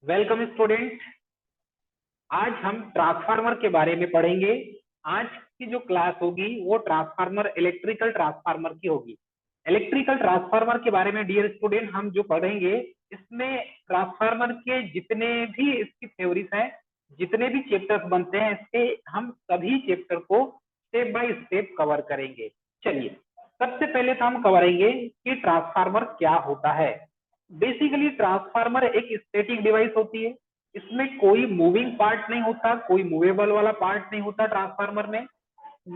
Welcome student. आज हम transformer के बारे में पढ़ेंगे। आज की जो क्लास होगी वो ट्रांसफार्मर इलेक्ट्रिकल ट्रांसफार्मर की होगी। इलेक्ट्रिकल ट्रांसफार्मर के बारे में डियर स्टूडेंट हम जो पढ़ेंगे, इसमें ट्रांसफार्मर के जितने भी इसकी थ्योरीज हैं, जितने भी चैप्टर्स बनते हैं, इसके हम सभी चैप्टर को स्टेप बाय स्टेप कवर करेंगे। चलिए, सबसे पहले तो हम कवरेंगे कि ट्रांसफार्मर क्या होता है। बेसिकली ट्रांसफार्मर एक स्टैटिक डिवाइस होती है। इसमें कोई मूविंग पार्ट नहीं होता, कोई मूवेबल वाला पार्ट नहीं होता ट्रांसफार्मर में।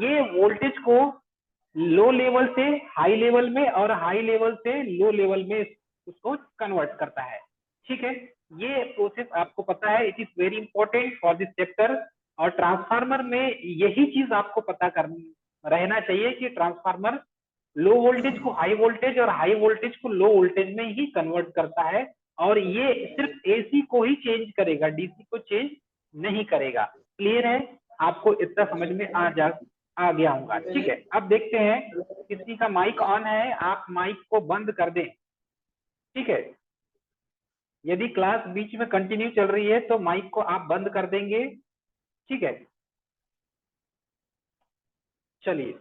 ये वोल्टेज को लो लेवल से हाई लेवल में और हाई लेवल से लो लेवल में उसको कन्वर्ट करता है। ठीक है, ये प्रोसेस आपको पता है, it is very important for this chapter. और ट्रांसफार्मर में यही चीज आपको पता कर रहना चाहिए कि ट्रांसफार्मर लो वोल्टेज को हाई वोल्टेज और हाई वोल्टेज को लो वोल्टेज में ही कन्वर्ट करता है। और ये सिर्फ एसी को ही चेंज करेगा, डीसी को चेंज नहीं करेगा। क्लियर है? आपको इतना समझ में आ गया होगा। ठीक है, अब देखते हैं किसी का माइक ऑन है, आप माइक को बंद कर दें। ठीक है, यदि क्लास बीच में कंटिन्यू चल रही है तो माइक को आप बंद कर देंगे। ठीक है, चलिए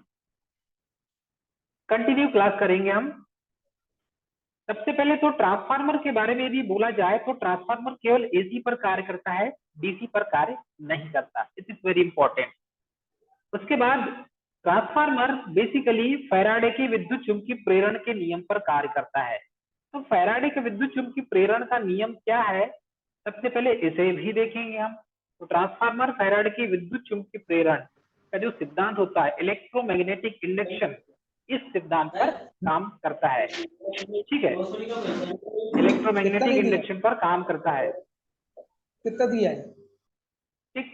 कंटिन्यू क्लास करेंगे हम। सबसे पहले तो ट्रांसफार्मर के बारे में यदि बोला जाए तो ट्रांसफार्मर केवल एसी पर कार्य करता है, डीसी पर कार्य नहीं करता। It is very important. उसके बाद ट्रांसफार्मर बेसिकली फैराडे के विद्युत चुंबकीय प्रेरण के नियम पर कार्य करता है। तो फैराडे के विद्युत चुंबकीय प्रेरण का नियम क्या है, सबसे पहले इसे भी देखेंगे हम। तो ट्रांसफार्मर फैराडे के विद्युत चुंबकीय प्रेरण का जो सिद्धांत होता है, इलेक्ट्रोमैग्नेटिक इंडक्शन, इस सिद्धांत पर काम करता है। ठीक है, कितना इलेक्ट्रोमैग्नेटिक दे दिया? इंडक्शन पर काम करता है। कितना दिया है? ठीक,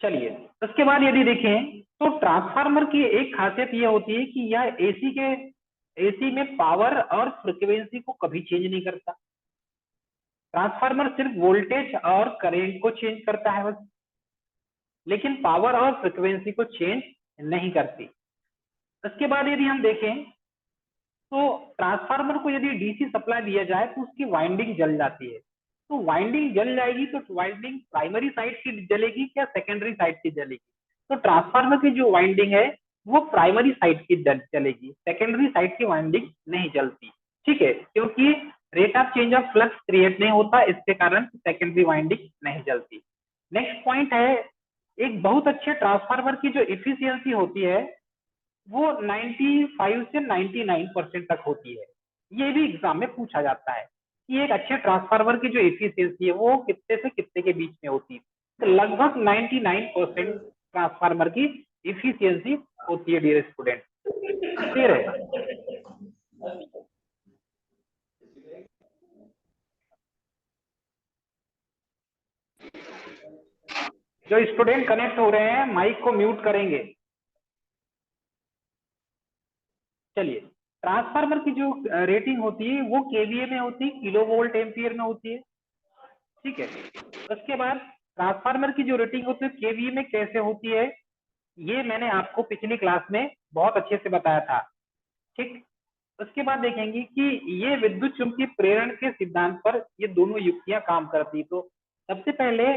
चलिए उसके बाद यदि देखें तो ट्रांसफार्मर की एक खासियत यह होती है कि यह एसी में पावर और फ्रीक्वेंसी को कभी चेंज नहीं करता। ट्रांसफार्मर सिर्फ वोल्टेज और करंट को चेंज करता है बस, लेकिन पावर और फ्रीक्वेंसी को चेंज नहीं करती। उसके बाद यदि हम देखें तो ट्रांसफार्मर को यदि डीसी सप्लाई दिया जाए तो उसकी वाइंडिंग जल जाती है। तो वाइंडिंग जल जाएगी तो वाइंडिंग प्राइमरी साइड की जलेगी क्या सेकेंडरी साइड की जलेगी? तो ट्रांसफार्मर की जो वाइंडिंग है वो प्राइमरी साइड की जलेगी, सेकेंडरी साइड की वाइंडिंग नहीं जलती। ठीक है, क्योंकि rate of change of flux create नहीं होता, इसके कारण सेकेंडरी वाइंडिंग नहीं जलती। नेक्स्ट पॉइंट है, एक बहुत अच्छे ट्रांसफार्मर की जो इफिशियंसी होती है वो 95 से 99% तक होती है। ये भी एग्जाम में पूछा जाता है कि एक अच्छे ट्रांसफार्मर की जो एफिशिएंसी है वो कितने से कितने के बीच में होती है। तो लगभग 99% ट्रांसफार्मर की एफिशिएंसी होती है डियर स्टूडेंट। क्लियर है? जो स्टूडेंट कनेक्ट हो रहे हैं माइक को म्यूट करेंगे। चलिए, ट्रांसफार्मर की जो रेटिंग होती है वो केवीए में होती है, किलो वोल्ट एम्पियर में होती है। ठीक है, उसके बाद ट्रांसफार्मर की जो रेटिंग होती है केवीए में कैसे होती है, ये मैंने आपको पिछली क्लास में बहुत अच्छे से बताया था। ठीक, उसके बाद देखेंगे कि ये विद्युत चुंबकीय प्रेरण के सिद्धांत पर ये दोनों युक्तियां काम करती। तो सबसे पहले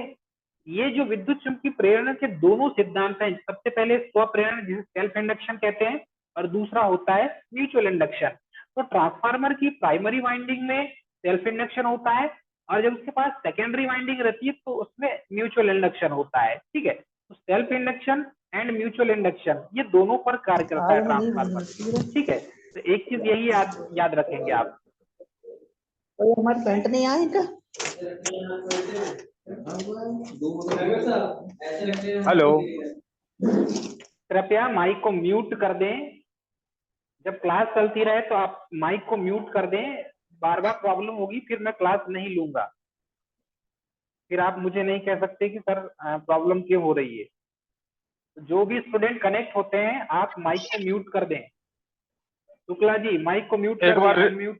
ये जो विद्युत चुंबकीय प्रेरण के दोनों सिद्धांत हैं, सबसे पहले स्वप्रेरण जिसे सेल्फ इंडक्शन कहते हैं और दूसरा होता है म्यूचुअल इंडक्शन। तो ट्रांसफार्मर की प्राइमरी वाइंडिंग में सेल्फ इंडक्शन होता है और जब उसके पास सेकेंडरी वाइंडिंग रहती है तो उसमें म्यूचुअल इंडक्शन होता है। ठीक है, तो self induction and mutual induction ये दोनों पर कार्य करता है आज में नहीं ट्रांसफार्मर। बुझी ठीक है, तो एक चीज यही याद रखेंगे आप। और हमारी पैंट नहीं आई क्या? हेलो। कृपया माइक को म्यूट कर दें। जब क्लास चलती रहे तो आप माइक को म्यूट कर दें, बार बार प्रॉब्लम होगी, फिर मैं क्लास नहीं लूंगा। फिर आप मुझे नहीं कह सकते कि सर प्रॉब्लम क्यों हो रही है। तो जो भी स्टूडेंट कनेक्ट होते हैं आप माइक को म्यूट कर दें। शुक्ला जी माइक को म्यूट एक कर दें, बार अनम्यूट।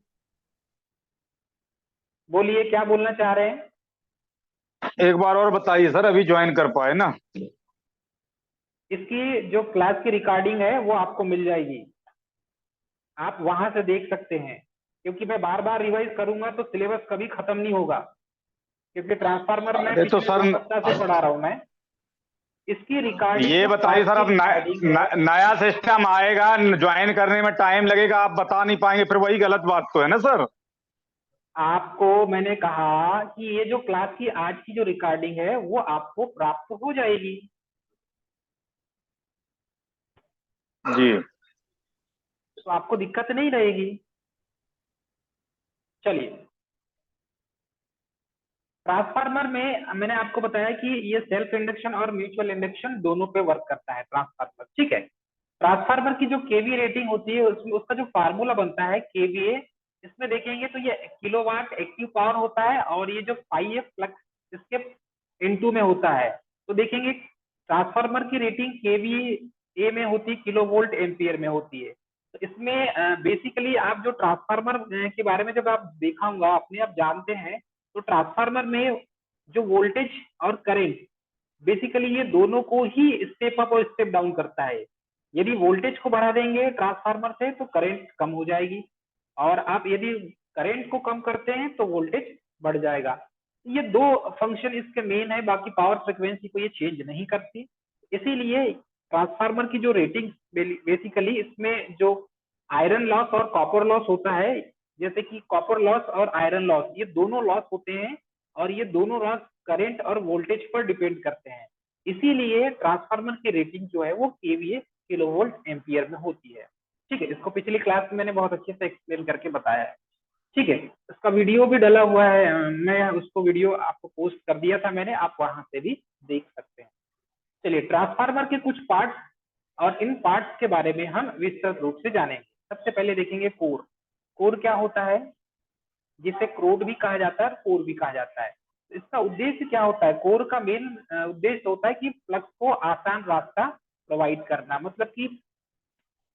बोलिए क्या बोलना चाह रहे हैं? एक बार और बताइए सर, अभी ज्वाइन कर पाए ना? इसकी जो क्लास की रिकॉर्डिंग है वो आपको मिल जाएगी, आप वहां से देख सकते हैं। क्योंकि मैं बार बार रिवाइज करूंगा तो सिलेबस कभी खत्म नहीं होगा, क्योंकि ट्रांसफार्मर में अरे तो पिछले 2 सर सप्ताह से पढ़ा रहा हूं मैं। इसकी रिकॉर्डिंग ये जो बताइए क्लास सर, की अब रिकॉर्डिंग है, नया सिस्टम आएगा, ज्वाइन करने में टाइम लगेगा, आप बता नहीं पाएंगे, फिर वही गलत बात तो है ना सर। आपको मैंने कहा कि ये जो क्लास की आज की जो रिकॉर्डिंग है वो आपको प्राप्त हो जाएगी। जी तो आपको दिक्कत नहीं रहेगी। चलिए, ट्रांसफार्मर में मैंने आपको बताया कि ये सेल्फ इंडक्शन और म्यूचुअल इंडक्शन दोनों पे वर्क करता है ट्रांसफार्मर, ठीक है। ट्रांसफार्मर की जो केवी रेटिंग होती है उसमें उसका जो फार्मूला बनता है केवीए, इसमें देखेंगे तो ये किलोवाट एक्टिव पावर होता है और ये जो फाई एफ फ्लक्स इसके इनटू में होता है। तो देखेंगे ट्रांसफार्मर की रेटिंग केवीए में होती है, किलो वोल्ट एम्पियर में होती है। तो इसमें बेसिकली आप जो ट्रांसफार्मर के बारे में जब आप देखा होगा अपने आप जानते हैं, तो ट्रांसफार्मर में जो वोल्टेज और करंट बेसिकली ये दोनों को ही स्टेप अप और स्टेप डाउन करता है। यदि वोल्टेज को बढ़ा देंगे ट्रांसफार्मर से तो करंट कम हो जाएगी, और आप यदि करंट को कम करते हैं तो वोल्टेज बढ़ जाएगा। ये 2 फंक्शन इसके मेन है, बाकी पावर फ्रिक्वेंसी को ये चेंज नहीं करती। इसीलिए ट्रांसफार्मर की जो रेटिंग बेसिकली इसमें जो आयरन लॉस और कॉपर लॉस होता है, जैसे कि कॉपर लॉस और आयरन लॉस ये दोनों लॉस होते हैं, और ये दोनों लॉस करंट और वोल्टेज पर डिपेंड करते हैं। इसीलिए ट्रांसफार्मर की रेटिंग जो है वो केवीए किलो वोल्ट एम्पियर में होती है, ठीक है। इसको पिछली क्लास में मैंने बहुत अच्छे से एक्सप्लेन करके बताया है, ठीक है। इसका वीडियो भी डला हुआ है, मैं उसको वीडियो आपको पोस्ट कर दिया था मैंने, आप वहां से भी देख सकते हैं। चलिए, ट्रांसफार्मर के कुछ पार्ट्स और इन पार्ट्स के बारे में हम विस्तृत रूप से जानेंगे। सबसे पहले देखेंगे कोर। कोर क्या होता है, जिसे क्रोड भी कहा जाता है और कोर भी कहा जाता है। इसका उद्देश्य क्या होता है, कोर का मेन उद्देश्य होता है कि फ्लक्स को आसान रास्ता प्रोवाइड करना, मतलब कि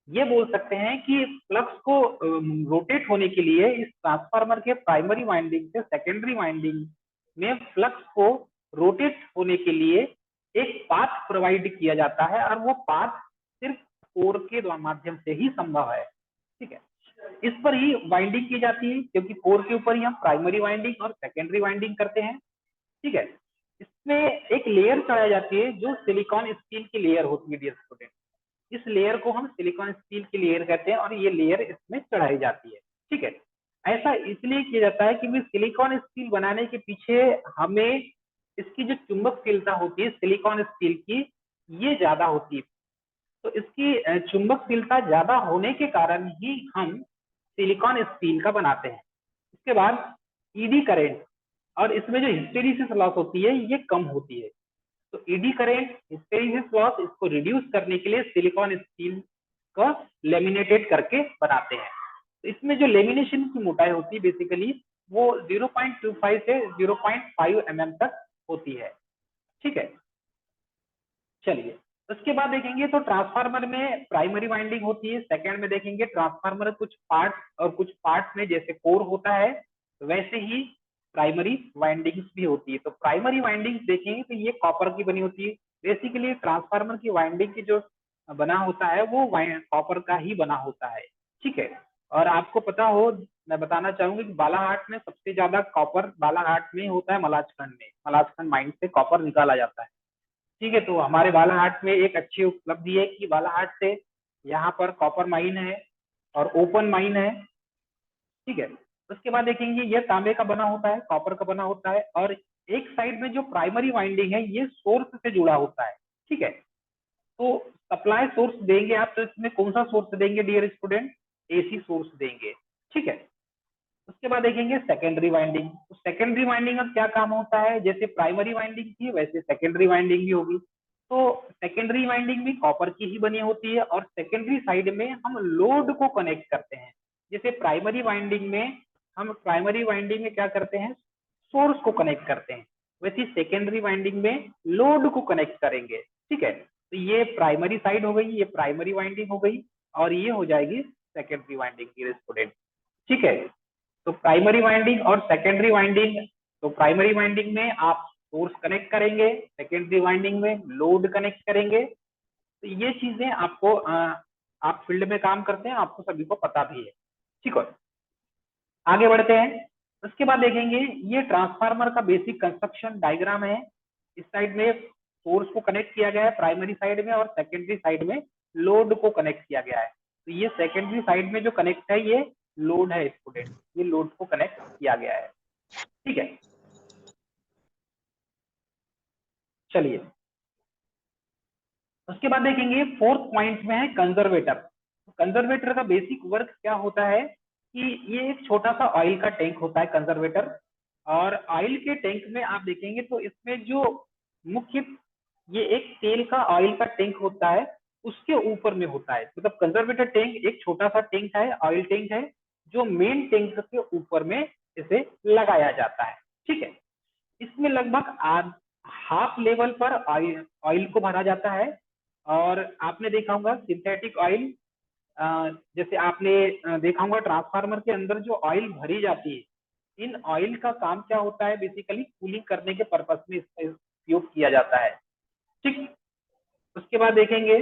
ये बोल सकते हैं कि फ्लक्स को रोटेट होने के लिए इस ट्रांसफार्मर के प्राइमरी वाइंडिंग से सेकेंडरी वाइंडिंग में फ्लक्स को रोटेट होने के लिए एक पाथ प्रोवाइड किया जाता है, और वो पाथ सिर्फ कोर के माध्यम से ही संभव है, ठीक है। इस पर ही वाइंडिंग की जाती है, क्योंकि कोर के ऊपर ही हम प्राइमरी वाइंडिंग और सेकेंडरी वाइंडिंग करते हैं, ठीक है। इसमें एक लेयर चढ़ाई जाती है जो सिलिकॉन स्टील की लेयर होती है डियर स्टूडेंट। इस लेयर को हम सिलिकॉन स्टील की लेयर कहते हैं, और ये लेयर इसमें चढ़ाई जाती है, ठीक है। ऐसा इसलिए किया जाता है कि सिलिकॉन स्टील बनाने के पीछे हमें इसकी जो चुंबकशीलता होती है सिलिकॉन स्टील की, ये ज्यादा होती है। तो इसकी चुंबकशीलता ज्यादा होने के कारण ही हम सिलिकॉन स्टील का बनाते हैं। इसके बाद ईडी करेंट और इसमें जो हिस्टेरिसिस लॉस होती है ये कम होती है। तो ईडी करेंट, हिस्टेरिसिस लॉस, इसको रिड्यूस करने के लिए सिलिकॉन स्टील का लेमिनेटेड करके बनाते हैं। तो इसमें जो लेमिनेशन की मोटाई होती है बेसिकली वो 0.25 से 0.5 mm तक होती है, ठीक है। चलिए, उसके बाद देखेंगे तो ट्रांसफार्मर में प्राइमरी वाइंडिंग होती है। सेकंड में देखेंगे ट्रांसफार्मर कुछ पार्ट और कुछ पार्ट में जैसे कोर होता है वैसे ही प्राइमरी वाइंडिंग्स भी होती है। तो प्राइमरी वाइंडिंग्स देखेंगे तो ये कॉपर की बनी होती है। बेसिकली ट्रांसफार्मर की वाइंडिंग की जो बना होता है वो कॉपर का ही बना होता है, ठीक है। और आपको पता हो, मैं बताना चाहूंगी कि बालाघाट में सबसे ज्यादा कॉपर बालाघाट में होता है, मलाजखंड में, मलाजखंड माइन से कॉपर निकाला जाता है, ठीक है। तो हमारे बालाहाट में एक अच्छी उपलब्धि है कि बालाहाट से यहाँ पर कॉपर माइन है और ओपन माइन है, ठीक है। उसके बाद देखेंगे ये तांबे का बना होता है, कॉपर का बना होता है, और एक साइड में जो प्राइमरी वाइंडिंग है ये सोर्स से जुड़ा होता है, ठीक है। तो सप्लाई सोर्स देंगे आप तो इसमें कौन सा सोर्स देंगे डियर स्टूडेंट, एसी सोर्स देंगे, ठीक है। उसके बाद देखेंगे सेकेंडरी वाइंडिंग। तो सेकेंडरी वाइंडिंग का क्या काम होता है, जैसे प्राइमरी वाइंडिंग थी वैसे सेकेंडरी वाइंडिंग भी होगी। तो सेकेंडरी वाइंडिंग भी कॉपर की ही बनी होती है, और सेकेंडरी साइड में हम लोड को कनेक्ट करते हैं। जैसे प्राइमरी वाइंडिंग में हम प्राइमरी वाइंडिंग में क्या करते हैं, सोर्स को कनेक्ट करते हैं, वैसे सेकेंडरी वाइंडिंग में लोड को कनेक्ट करेंगे, ठीक है। तो ये प्राइमरी साइड हो गई, ये प्राइमरी वाइंडिंग हो गई, और ये हो जाएगी सेकेंडरी वाइंडिंग की स्टूडेंट, ठीक है। तो प्राइमरी वाइंडिंग और सेकेंडरी वाइंडिंग, तो प्राइमरी वाइंडिंग में आप सोर्स कनेक्ट करेंगे, सेकेंडरी वाइंडिंग में लोड कनेक्ट करेंगे। तो ये चीजें आपको आप फील्ड में काम करते हैं, आपको सभी को पता भी है, ठीक है। आगे बढ़ते हैं। उसके बाद देखेंगे ये ट्रांसफार्मर का बेसिक कंस्ट्रक्शन डायग्राम है। इस साइड में सोर्स को कनेक्ट किया गया है प्राइमरी साइड में, और सेकेंडरी साइड में लोड को कनेक्ट किया गया है। तो ये सेकेंडरी साइड में जो कनेक्ट है ये लोड है स्टूडेंट, ये लोड को कनेक्ट किया गया है। ठीक है, चलिए उसके बाद देखेंगे फोर्थ पॉइंट में है कंजर्वेटर। कंजर्वेटर का बेसिक वर्क क्या होता है कि ये एक छोटा सा ऑयल का टैंक होता है कंजर्वेटर। और ऑयल के टैंक में आप देखेंगे तो इसमें जो मुख्य, ये एक तेल का ऑयल का टैंक होता है, उसके ऊपर में होता है। मतलब कंजर्वेटर टैंक एक छोटा सा टैंक है, ऑयल टैंक है, जो मेन टैंक के ऊपर में इसे लगाया जाता है। ठीक है, इसमें लगभग हाफ लेवल पर ऑयल को भरा जाता है। और आपने देखा होगा सिंथेटिक ऑयल, जैसे आपने देखा होगा ट्रांसफार्मर के अंदर जो ऑयल भरी जाती है, इन ऑयल का काम क्या होता है, बेसिकली कूलिंग करने के पर्पस में इसका उपयोग किया जाता है। ठीक, उसके बाद देखेंगे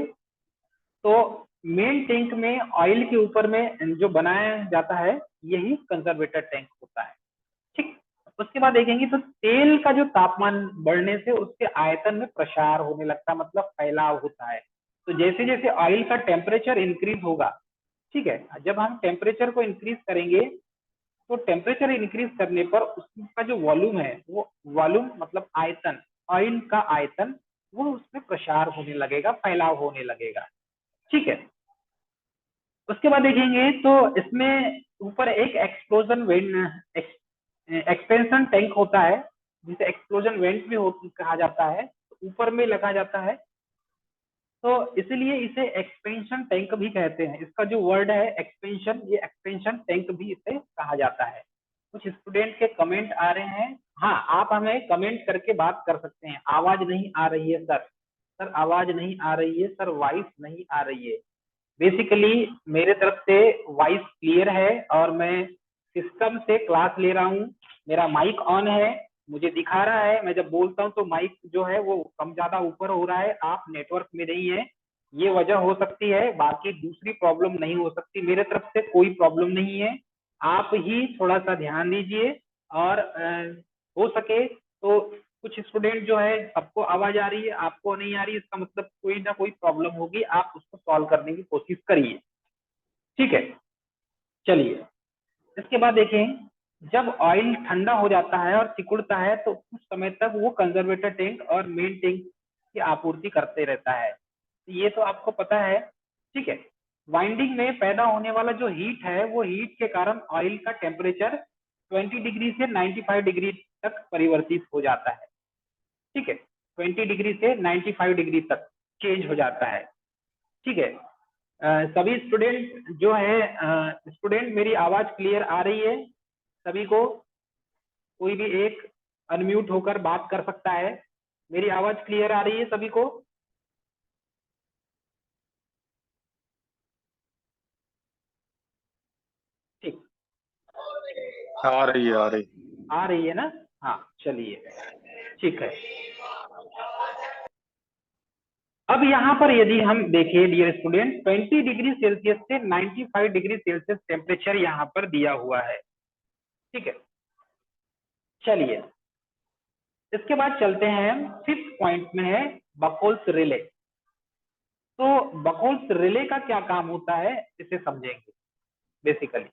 तो मेन टैंक में ऑयल के ऊपर में जो बनाया जाता है यही कंजर्वेटर टैंक होता है। ठीक, उसके बाद देखेंगे तो तेल का जो तापमान बढ़ने से उसके आयतन में प्रसार होने लगता है, मतलब फैलाव होता है। तो जैसे जैसे ऑयल का टेम्परेचर इंक्रीज होगा, ठीक है, जब हम टेम्परेचर को इंक्रीज करेंगे तो टेम्परेचर इंक्रीज करने पर उसका जो वॉल्यूम है, वो वॉल्यूम मतलब आयतन, ऑयल का आयतन, वो उसमें प्रसार होने लगेगा, फैलाव होने लगेगा। ठीक है, उसके बाद देखेंगे तो इसमें ऊपर एक एक्सप्लोजन वेंट, एक्सपेंशन टैंक होता है, जिसे एक्सप्लोजन वेंट भी कहा जाता है, तो ऊपर में लगा जाता है। तो इसलिए इसे एक्सपेंशन टैंक भी कहते हैं। इसका जो वर्ड है एक्सपेंशन, ये एक्सपेंशन टैंक भी इसे कहा जाता है। कुछ स्टूडेंट के कमेंट आ रहे हैं, हाँ आप हमें कमेंट करके बात कर सकते हैं। आवाज नहीं आ रही है सर, सर आवाज नहीं आ रही है सर, वॉइस नहीं आ रही है। बेसिकली मेरे तरफ से वॉइस क्लियर है और मैं सिस्टम से क्लास ले रहा हूँ। मेरा माइक ऑन है, मुझे दिखा रहा है, मैं जब बोलता हूँ तो माइक जो है वो कम ज्यादा ऊपर हो रहा है, आप नेटवर्क में नहीं है, ये वजह हो सकती है। बाकी दूसरी प्रॉब्लम नहीं हो सकती, मेरे तरफ से कोई प्रॉब्लम नहीं है। आप ही थोड़ा सा ध्यान दीजिए। और हो सके तो कुछ स्टूडेंट जो है सबको आवाज आ रही है, आपको नहीं आ रही, इसका मतलब कोई ना कोई प्रॉब्लम होगी, आप उसको सॉल्व करने की कोशिश करिए। ठीक है, चलिए इसके बाद देखें, जब ऑयल ठंडा हो जाता है और सिकुड़ता है तो कुछ समय तक वो कंजर्वेटर टैंक और मेन टैंक की आपूर्ति करते रहता है। ये तो आपको पता है। ठीक है, वाइंडिंग में पैदा होने वाला जो हीट है, वो हीट के कारण ऑयल का टेम्परेचर 20 डिग्री से 95 डिग्री तक परिवर्तित हो जाता है। ठीक है, 20 डिग्री से 95 डिग्री तक चेंज हो जाता है। ठीक है, सभी स्टूडेंट जो है, स्टूडेंट मेरी आवाज क्लियर आ रही है सभी को? कोई भी एक अनम्यूट होकर बात कर सकता है। मेरी आवाज क्लियर आ रही है सभी को? ठीक, आ रही है ना? हाँ चलिए, ठीक है। अब यहाँ पर यदि हम देखें डियर स्टूडेंट, 20 डिग्री सेल्सियस से 95 डिग्री सेल्सियस टेम्परेचर यहाँ पर दिया हुआ है। ठीक है, चलिए इसके बाद चलते हैं फिफ्थ पॉइंट में है बकोल्स रिले। तो बकोल्स रिले का क्या काम होता है इसे समझेंगे। बेसिकली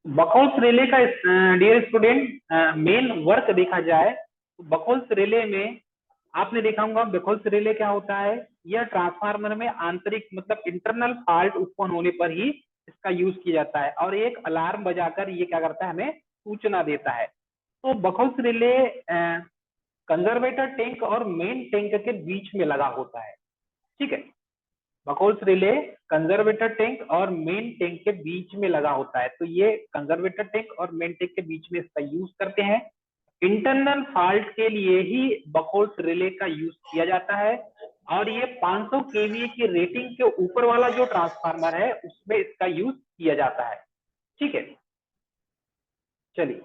बकोल्स रिले का डियर स्टूडेंट मेन वर्क देखा जाए तो बकोल्स रिले में आपने देखा होगा बकोल्स रिले क्या होता है, यह ट्रांसफार्मर में आंतरिक मतलब इंटरनल फॉल्ट उत्पन्न होने पर ही इसका यूज किया जाता है, और एक अलार्म बजाकर ये क्या करता है, हमें सूचना देता है। तो बकोल्स रिले कंजर्वेटर टैंक और मेन टैंक के बीच में लगा होता है। ठीक है, बकोल्स रिले कंजर्वेटर टैंक और मेन टैंक के बीच में लगा होता है। तो ये कंजर्वेटर टैंक और मेन टैंक के बीच में इसका यूज करते हैं। इंटरनल फॉल्ट के लिए ही बकोल्स रिले का यूज किया जाता है, और ये 500 केवीए की रेटिंग के ऊपर वाला जो ट्रांसफार्मर है उसमें इसका यूज किया जाता है। ठीक है, चलिए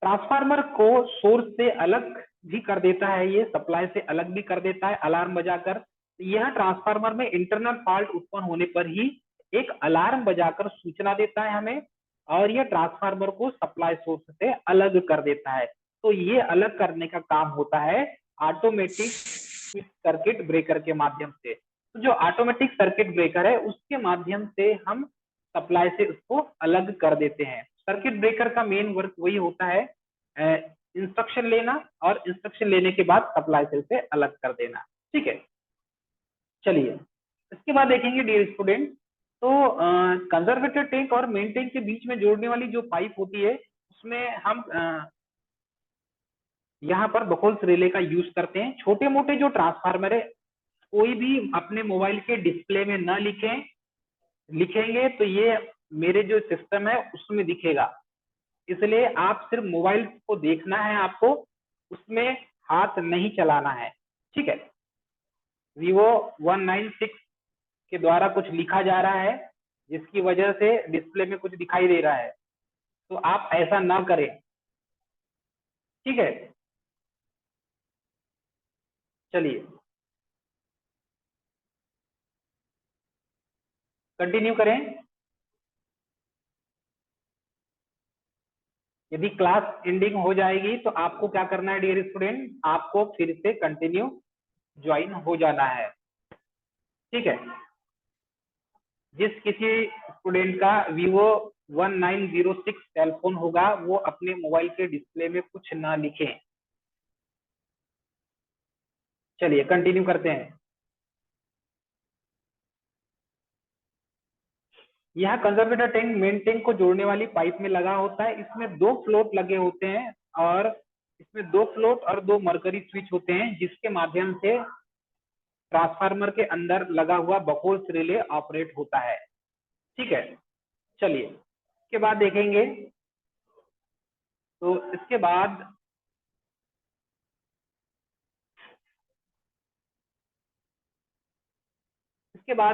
ट्रांसफार्मर को सोर्स से अलग भी कर देता है, ये सप्लाई से अलग भी कर देता है अलार्म बजाकर। यह ट्रांसफार्मर में इंटरनल फॉल्ट उत्पन्न होने पर ही एक अलार्म बजाकर सूचना देता है हमें, और ये ट्रांसफार्मर को सप्लाई सोर्स से अलग कर देता है। तो ये अलग करने का काम होता है ऑटोमेटिक सर्किट ब्रेकर के माध्यम से। तो जो ऑटोमेटिक सर्किट ब्रेकर है उसके माध्यम से हम सप्लाई से उसको अलग कर देते हैं। सर्किट ब्रेकर का मेन वर्क वही होता है, इंस्ट्रक्शन लेना और इंस्ट्रक्शन लेने के बाद सप्लाई सेल से अलग कर देना। ठीक है, चलिए इसके बाद देखेंगे डियर स्टूडेंट, तो कंजर्वेटर टैंक और मेन टैंक के बीच में जोड़ने वाली जो पाइप होती है उसमें हम यहाँ पर बकोल्स रिले का यूज करते हैं। छोटे मोटे जो ट्रांसफार्मर है कोई भी अपने मोबाइल के डिस्प्ले में न लिखें, लिखेंगे तो ये मेरे जो सिस्टम है उसमें दिखेगा, इसलिए आप सिर्फ मोबाइल को देखना है, आपको उसमें हाथ नहीं चलाना है। ठीक है, Vivo 196 के द्वारा कुछ लिखा जा रहा है जिसकी वजह से डिस्प्ले में कुछ दिखाई दे रहा है, तो आप ऐसा ना करें। ठीक है, चलिए कंटिन्यू करें। यदि क्लास एंडिंग हो जाएगी तो आपको क्या करना है डियर स्टूडेंट, आपको फिर से कंटिन्यू ज्वाइन हो जाना है। ठीक है, जिस किसी स्टूडेंट का Vivo 1906 सेलफोन होगा वो अपने मोबाइल के डिस्प्ले में कुछ ना लिखें। चलिए कंटिन्यू करते हैं। यह कंजर्वेटर टैंक मेन टैंक को जोड़ने वाली पाइप में लगा होता है। इसमें 2 फ्लोट लगे होते हैं और इसमें 2 फ्लोट और 2 मरकरी स्विच होते हैं जिसके माध्यम से ट्रांसफार्मर के अंदर लगा हुआ बकोल्स रिले ऑपरेट होता है। ठीक है, चलिए इसके बाद देखेंगे, तो इसके बाद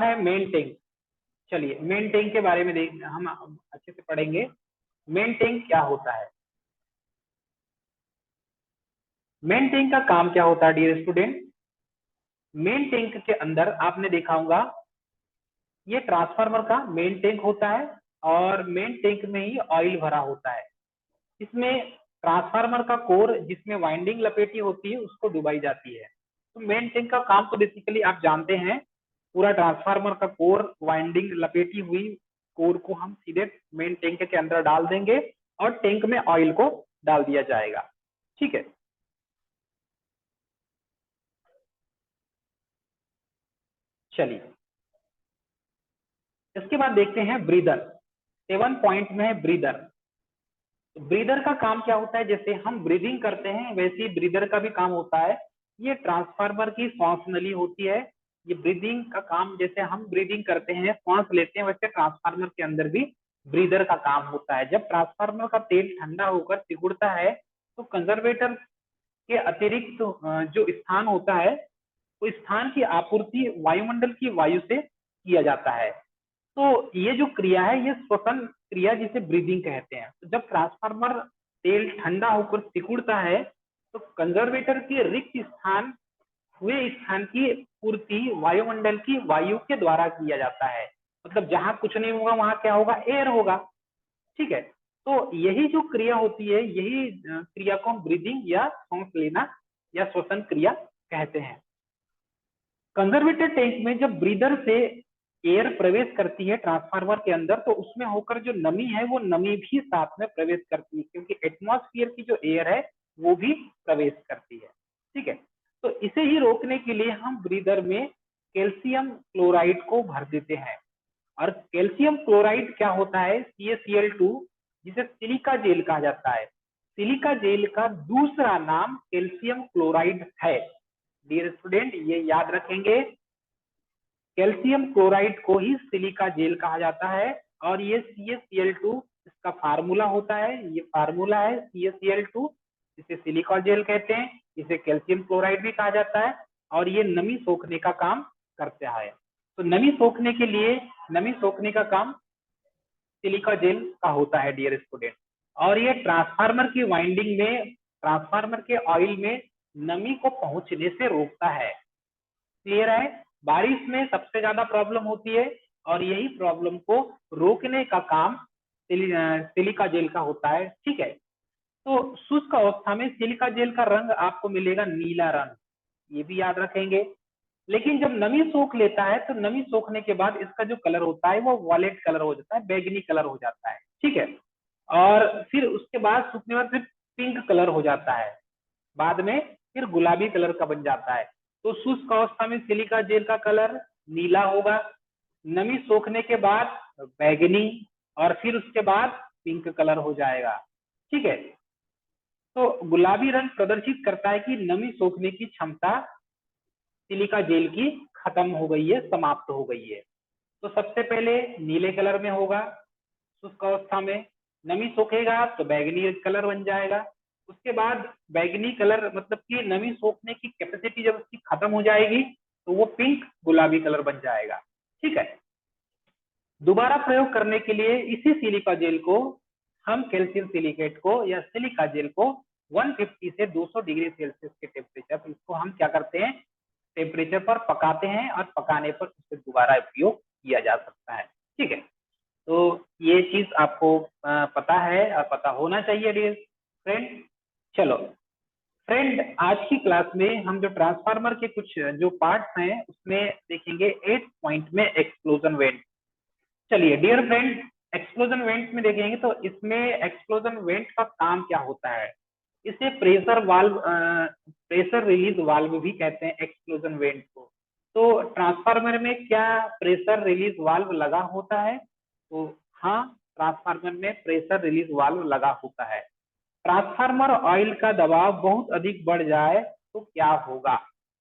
है मेन टैंक। चलिए मेन टैंक के बारे में देख हम अच्छे से पढ़ेंगे। मेन टैंक क्या होता है, मेन टैंक का काम क्या होता है डियर स्टूडेंट। मेन टैंक के अंदर आपने देखा होगा ये ट्रांसफार्मर का मेन टैंक होता है और मेन टैंक में ही ऑयल भरा होता है। इसमें ट्रांसफार्मर का कोर जिसमें वाइंडिंग लपेटी होती है उसको डुबाई जाती है। तो मेन टैंक का काम तो बेसिकली आप जानते हैं, पूरा ट्रांसफार्मर का कोर वाइंडिंग लपेटी हुई कोर को हम सीधे मेन टैंक के अंदर डाल देंगे और टैंक में ऑयल को डाल दिया जाएगा। ठीक है, चलिए इसके बाद देखते हैं ब्रीदर। 7 पॉइंट में है ब्रीदर। ब्रीदर का काम क्या होता है, जैसे हम ब्रीदिंग करते हैं वैसे ही ब्रीदर का भी काम होता है। ये ट्रांसफार्मर की सांस नली होती है, ये ब्रीदिंग का काम, जैसे हम ब्रीदिंग करते हैं सांस लेते हैं वैसे ट्रांसफार्मर के अंदर भी ब्रीदर का काम होता है। जब ट्रांसफार्मर का तेल ठंडा होकर सिकुड़ता है तो कंजर्वेटर के अतिरिक्त जो स्थान होता है तो स्थान की आपूर्ति वायुमंडल की वायु से किया जाता है। तो ये जो क्रिया है ये श्वसन क्रिया जिसे ब्रीदिंग कहते हैं। तो जब ट्रांसफार्मर तेल ठंडा होकर सिकुड़ता है तो कंजर्वेटर के रिक्त स्थान हुए स्थान की पूर्ति वायुमंडल की वायु के द्वारा किया जाता है। मतलब जहां कुछ नहीं होगा वहां क्या होगा, एयर होगा। ठीक है, तो यही जो क्रिया होती है यही क्रिया को हम ब्रीदिंग या सांस लेना या श्वसन क्रिया कहते हैं। कंजर्वेटर टैंक में जब ब्रीदर से एयर प्रवेश करती है ट्रांसफार्मर के अंदर तो उसमें होकर जो नमी है वो नमी भी साथ में प्रवेश करती है, क्योंकि एटमॉस्फेयर की जो एयर है वो भी प्रवेश करती है। ठीक है, तो इसे ही रोकने के लिए हम ब्रीदर में कैल्शियम क्लोराइड को भर देते हैं। और कैल्शियम क्लोराइड क्या होता है, CaCl2, जिसे सिलिका जेल कहा जाता है। सिलिका जेल का दूसरा नाम कैल्शियम क्लोराइड है। डियर स्टूडेंट ये याद रखेंगे, कैल्शियम क्लोराइड को ही सिलिका जेल कहा जाता है। और ये CaCl2 इसका फार्मूला होता है, ये फार्मूला है CaCl2, इसे सिलिका जेल कहते हैं, इसे कैल्शियम क्लोराइड भी कहा जाता है। और ये नमी सोखने का काम करता है। तो नमी सोखने के लिए, नमी सोखने का काम सिलिका जेल का होता है डियर स्टूडेंट। और ये ट्रांसफार्मर की वाइंडिंग में, ट्रांसफार्मर के ऑयल में नमी को पहुंचने से रोकता है। क्लियर है, बारिश में सबसे ज्यादा प्रॉब्लम होती है और यही प्रॉब्लम को रोकने का काम सिलिका जेल का होता है। ठीक है, तो शुष्क अवस्था में सिलिका जेल का रंग आपको मिलेगा नीला रंग, ये भी याद रखेंगे। लेकिन जब नमी सोख लेता है तो नमी सोखने के बाद इसका जो कलर होता है वो वॉयलेट कलर हो जाता है, बैगनी कलर हो जाता है। ठीक है, और फिर उसके बाद सूखने बाद फिर पिंक कलर हो जाता है, बाद में फिर गुलाबी कलर का बन जाता है। तो शुष्क अवस्था में सिलिका जेल का कलर नीला होगा, नमी सोखने के बाद बैगनी, और फिर उसके बाद पिंक कलर हो जाएगा। ठीक है, तो गुलाबी रंग प्रदर्शित करता है कि नमी सोखने की क्षमता सिलिका जेल की खत्म हो गई है, समाप्त हो गई है। तो सबसे पहले नीले कलर में होगा शुष्क अवस्था में, नमी सोखेगा तो बैगनी कलर बन जाएगा। उसके बाद बैगनी कलर मतलब कि नमी सोखने की कैपेसिटी जब उसकी खत्म हो जाएगी तो वो पिंक गुलाबी कलर बन जाएगा। ठीक है, दोबारा प्रयोग करने के लिए इसी सिलिका जेल को हम कैल्शियम सिलिकेट को या सिलिका जेल को 150 से 200 डिग्री सेल्सियस के टेम्परेचर पर इसको हम क्या करते हैं, टेम्परेचर पर पकाते हैं, और पकाने पर उसे दोबारा उपयोग किया जा सकता है। ठीक है, तो ये चीज आपको पता है और पता होना चाहिए डियर फ्रेंड। चलो फ्रेंड, आज की क्लास में हम जो ट्रांसफार्मर के कुछ जो पार्ट्स हैं उसमें देखेंगे 8 पॉइंट में एक्सप्लोजन वेंट। चलिए डियर फ्रेंड, एक्सप्लोजन वेंट में देखेंगे तो इसमें एक्सप्लोजन वेंट का काम क्या होता है। इसे pressure valve, pressure release valve भी कहते हैं एक्सप्लोजन वेंट को। तो ट्रांसफार्मर में क्या प्रेशर रिलीज वाल्व लगा होता है? तो हाँ, ट्रांसफार्मर में प्रेशर रिलीज वाल्व लगा होता है। ट्रांसफार्मर ऑयल का दबाव बहुत अधिक बढ़ जाए तो क्या होगा?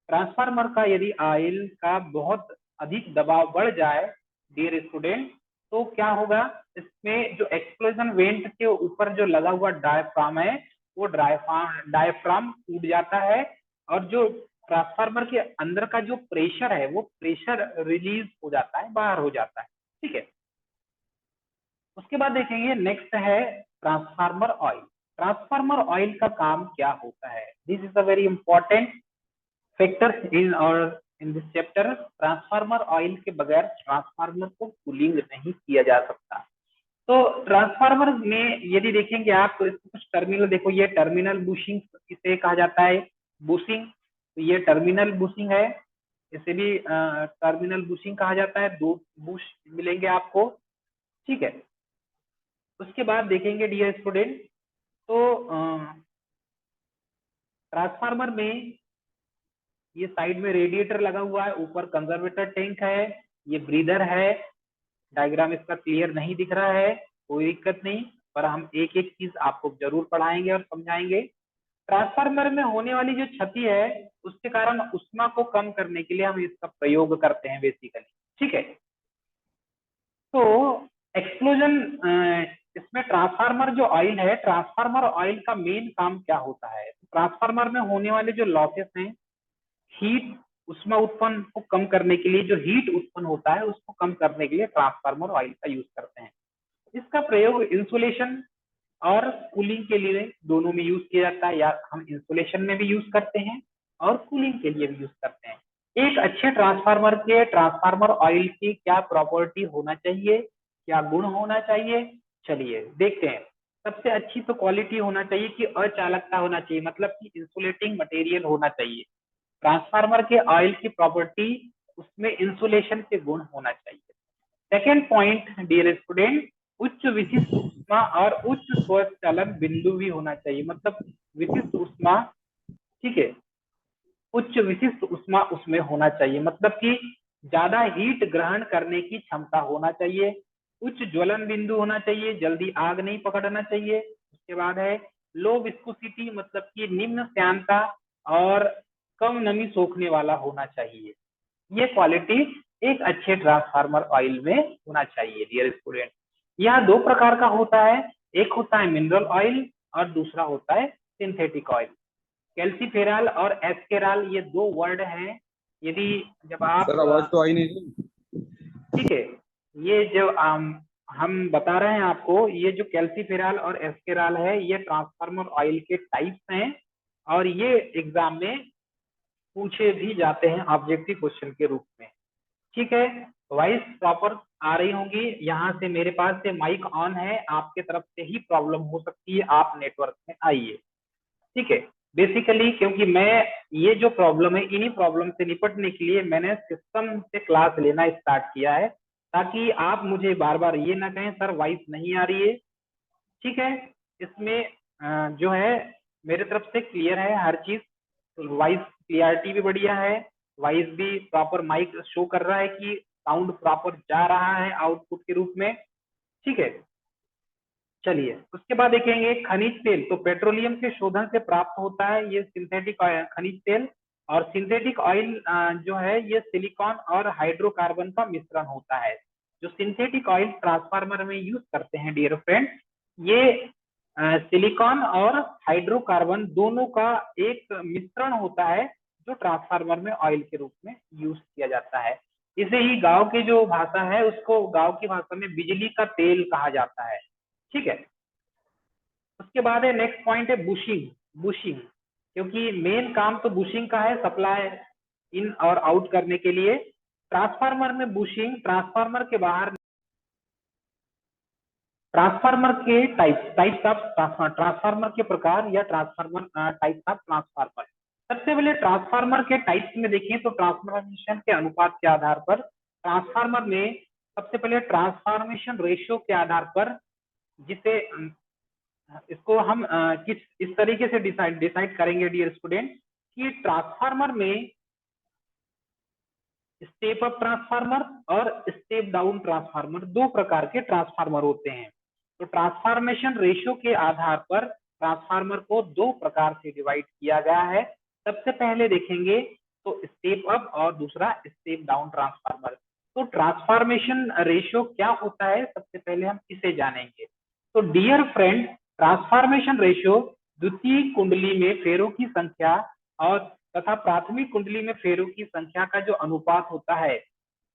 ट्रांसफार्मर का यदि ऑयल का बहुत अधिक दबाव बढ़ जाए डियर स्टूडेंट, तो क्या होगा, इसमें जो एक्सप्लोजन वेंट के ऊपर जो लगा हुआ डायफ्राम है वो डायफ्राम टूट जाता है, और जो ट्रांसफार्मर के अंदर का जो प्रेशर है वो प्रेशर रिलीज हो जाता है, बाहर हो जाता है। ठीक है, उसके बाद देखेंगे नेक्स्ट है ट्रांसफार्मर ऑयल। ट्रांसफार्मर ऑयल का काम क्या होता है? This is a very important factor in this chapter. Transformer oil के बगैर ट्रांसफार्मर को कूलिंग नहीं किया जा सकता। तो ट्रांसफार्मर में यदि देखेंगे आप तो इसको कुछ टर्मिनल देखो, ये टर्मिनल बुशिंग इसे कहा जाता है, बुशिंग। तो ये टर्मिनल बुशिंग है, इसे भी टर्मिनल बुशिंग कहा जाता है, दो बुश मिलेंगे आपको। ठीक है, उसके बाद देखेंगे डियर स्टूडेंट, तो ट्रांसफार्मर में ये साइड में रेडिएटर लगा हुआ है, ऊपर कंजर्वेटर टैंक है, ये ब्रीदर है। डायग्राम इसका क्लियर नहीं दिख रहा है, कोई दिक्कत नहीं, पर हम एक एक चीज आपको जरूर पढ़ाएंगे और समझाएंगे। ट्रांसफार्मर में होने वाली जो क्षति है उसके कारण उष्मा को कम करने के लिए हम इसका प्रयोग करते हैं बेसिकली। ठीक है, तो एक्सप्लोजन, इसमें ट्रांसफार्मर जो ऑयल है, ट्रांसफार्मर ऑयल का मेन काम क्या होता है? ट्रांसफार्मर में होने वाले जो लॉसेस हैं, हीट उष्मा उत्पन्न को कम करने के लिए, जो हीट उत्पन्न होता है उसको कम करने के लिए ट्रांसफार्मर ऑयल का यूज करते हैं। इसका प्रयोग इंसुलेशन और कूलिंग के लिए दोनों में यूज किया जाता है, या हम इंसुलेशन में भी यूज करते हैं और कूलिंग के लिए भी यूज करते हैं। एक अच्छे ट्रांसफार्मर के ट्रांसफार्मर ऑयल की क्या प्रॉपर्टी होना चाहिए, क्या गुण होना चाहिए, चलिए देखते हैं। सबसे अच्छी तो क्वालिटी होना चाहिए कि अचालकता होना चाहिए, मतलब कि इंसुलेटिंग मटेरियल होना चाहिए। ट्रांसफार्मर के ऑयल की प्रॉपर्टी, उसमें इंसुलेशन के गुण होना चाहिए। सेकेंड पॉइंट डियर स्टूडेंट, उच्च विशिष्ट उष्मा और उच्च स्वचालन बिंदु भी होना चाहिए, मतलब विशिष्ट उष्मा, ठीक है, उच्च विशिष्ट उष्मा उसमें होना चाहिए, मतलब कि ज्यादा हीट ग्रहण करने की क्षमता होना चाहिए। उच्च ज्वलन बिंदु होना चाहिए, जल्दी आग नहीं पकड़ना चाहिए। उसके बाद है लो विस्कोसिटी, मतलब कि निम्न श्यानता और कम नमी सोखने वाला होना चाहिए। ये क्वालिटी एक अच्छे ट्रांसफार्मर ऑयल में होना चाहिए डियर स्टूडेंट। यह दो प्रकार का होता है, एक होता है मिनरल ऑयल और दूसरा होता है सिंथेटिक ऑयल। कैल्सीफेरॉल और एस्केरॉल ये दो वर्ड हैं। यदि जब आप सर आवाज तो आई नहीं। ठीक है, ये जो हम बता रहे हैं आपको, ये जो कैल्सीफेरॉल और एस्केरॉल है ये ट्रांसफार्मर ऑयल के टाइप्स हैं, और ये एग्जाम में पूछे भी जाते हैं ऑब्जेक्टिव क्वेश्चन के रूप में। ठीक है, वाइस प्रॉपर आ रही होंगी। यहाँ से मेरे पास से माइक ऑन है, आपके तरफ से ही प्रॉब्लम हो सकती है, आप नेटवर्क में आइए। ठीक है, बेसिकली क्योंकि मैं ये जो प्रॉब्लम है, इन्हीं प्रॉब्लम से निपटने के लिए मैंने सिस्टम से क्लास लेना स्टार्ट किया है, ताकि आप मुझे बार बार ये ना कहें सर वॉइस नहीं आ रही है। ठीक है, इसमें जो है मेरे तरफ से क्लियर है हर चीज, वॉइस क्लियरिटी भी बढ़िया है, वॉइस भी प्रॉपर माइक शो कर रहा है कि साउंड प्रॉपर जा रहा है आउटपुट के रूप में। ठीक है, चलिए उसके बाद देखेंगे खनिज तेल। तो पेट्रोलियम के शोधन से प्राप्त होता है ये सिंथेटिक खनिज तेल, और सिंथेटिक ऑयल जो है ये सिलिकॉन और हाइड्रोकार्बन का मिश्रण होता है। जो सिंथेटिक ऑयल ट्रांसफार्मर में यूज करते हैं डियर फ्रेंड, ये सिलिकॉन और हाइड्रोकार्बन दोनों का एक मिश्रण होता है, जो ट्रांसफार्मर में ऑयल के रूप में यूज किया जाता है। इसे ही गांव की जो भाषा है, उसको गांव की भाषा में बिजली का तेल कहा जाता है। ठीक है, उसके बाद है नेक्स्ट पॉइंट है बुशिंग। बुशिंग, क्योंकि मेन काम तो बुशिंग का है, सप्लाई इन और आउट करने के लिए। ट्रांसफार्मर में बुशिंग, ट्रांसफार्मर के बाहर, ट्रांसफार्मर के टाइप्स ऑफ ट्रांसफार्मर के प्रकार या ट्रांसफार्मर टाइप्स ऑफ ट्रांसफार्मर। सबसे पहले ट्रांसफार्मर के टाइप्स में देखें तो ट्रांसफॉर्मेशन के अनुपात के आधार पर ट्रांसफार्मर में सबसे पहले ट्रांसफॉर्मेशन रेशियो के आधार पर, जिसे इसको हम किस इस तरीके से डिसाइड करेंगे डियर स्टूडेंट, कि ट्रांसफार्मर में स्टेप अप ट्रांसफार्मर और स्टेप डाउन ट्रांसफार्मर, दो प्रकार के ट्रांसफार्मर होते हैं। तो ट्रांसफॉर्मेशन रेशियो के आधार पर ट्रांसफार्मर को दो प्रकार से डिवाइड किया गया है। सबसे पहले देखेंगे तो स्टेप अप और दूसरा स्टेप डाउन ट्रांसफार्मर। तो ट्रांसफॉर्मेशन रेशियो क्या होता है, सबसे पहले हम इसे जानेंगे। तो डियर फ्रेंड, ट्रांसफॉर्मेशन रेशियो द्वितीय कुंडली में फेरों की संख्या और तथा प्राथमिक कुंडली में फेरों की संख्या का जो अनुपात होता है,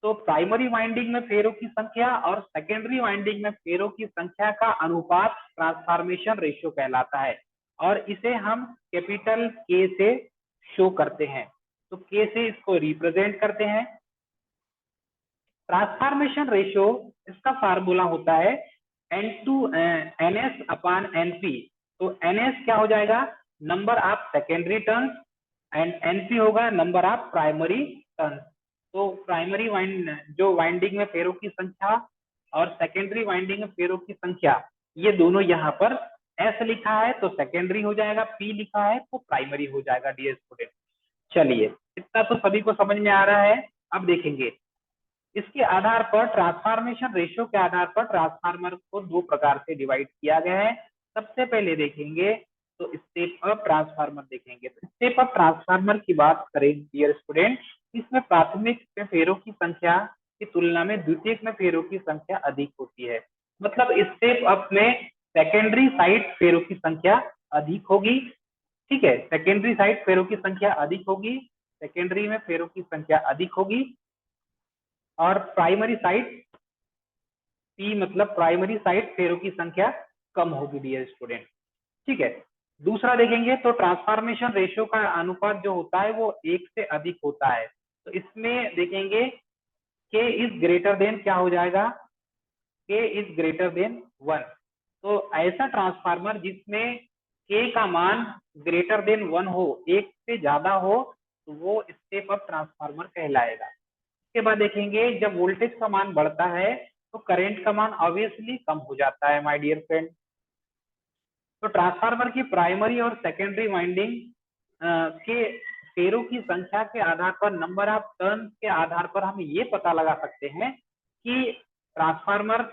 तो प्राइमरी वाइंडिंग में फेरों की संख्या और सेकेंडरी वाइंडिंग में फेरों की संख्या का अनुपात ट्रांसफॉर्मेशन रेशियो कहलाता है, और इसे हम कैपिटल के से शो करते हैं। तो के से इसको रिप्रेजेंट करते हैं। ट्रांसफॉर्मेशन रेशियो, इसका फार्मूला होता है NS अपॉन NP। तो NS क्या हो जाएगा, number of secondary turns, and NP होगा नंबर ऑफ प्राइमरी टर्न्स। तो प्राइमरी जो वाइंडिंग में फेरों की संख्या और सेकेंडरी वाइंडिंग में फेरों की संख्या, ये दोनों यहाँ पर S लिखा है तो सेकेंडरी हो जाएगा, P लिखा है तो प्राइमरी हो जाएगा डियर स्टूडेंट। चलिए, इतना तो सभी को समझ में आ रहा है। अब देखेंगे इसके आधार पर ट्रांसफॉर्मेशन रेशियो के आधार पर ट्रांसफार्मर को दो प्रकार से डिवाइड किया गया है। सबसे पहले देखेंगे तो स्टेप अप ट्रांसफार्मर देखेंगे। तो स्टेप अप ट्रांसफार्मर की बात करें डियर स्टूडेंट, इसमें प्राथमिक में फेरों की संख्या की तुलना में द्वितीयक में फेरों की संख्या अधिक होती है। मतलब स्टेप अप में सेकेंडरी साइड फेरों की संख्या अधिक होगी। ठीक है, सेकेंडरी साइड फेरों की संख्या अधिक होगी, सेकेंडरी में फेरों की संख्या अधिक होगी, और प्राइमरी साइड P मतलब प्राइमरी साइड फेरों की संख्या कम होगी डियर स्टूडेंट। ठीक है, दूसरा देखेंगे तो ट्रांसफॉर्मेशन रेशियो का अनुपात जो होता है वो एक से अधिक होता है। तो इसमें देखेंगे K इज ग्रेटर देन क्या हो जाएगा, K इज ग्रेटर देन 1। तो ऐसा ट्रांसफार्मर जिसमें K का मान ग्रेटर देन 1 हो, एक से ज्यादा हो, तो वो स्टेप अप ट्रांसफार्मर कहलाएगा। इसके बाद देखेंगे जब वोल्टेज का मान बढ़ता है तो करंट का मान ऑब्वियसली कम हो जाता है माय डियर फ्रेंड। तो ट्रांसफार्मर की प्राइमरी और सेकेंडरी वाइंडिंग के फेरों की संख्या के आधार पर, नंबर ऑफ टर्न के आधार पर हम ये पता लगा सकते हैं कि ट्रांसफार्मर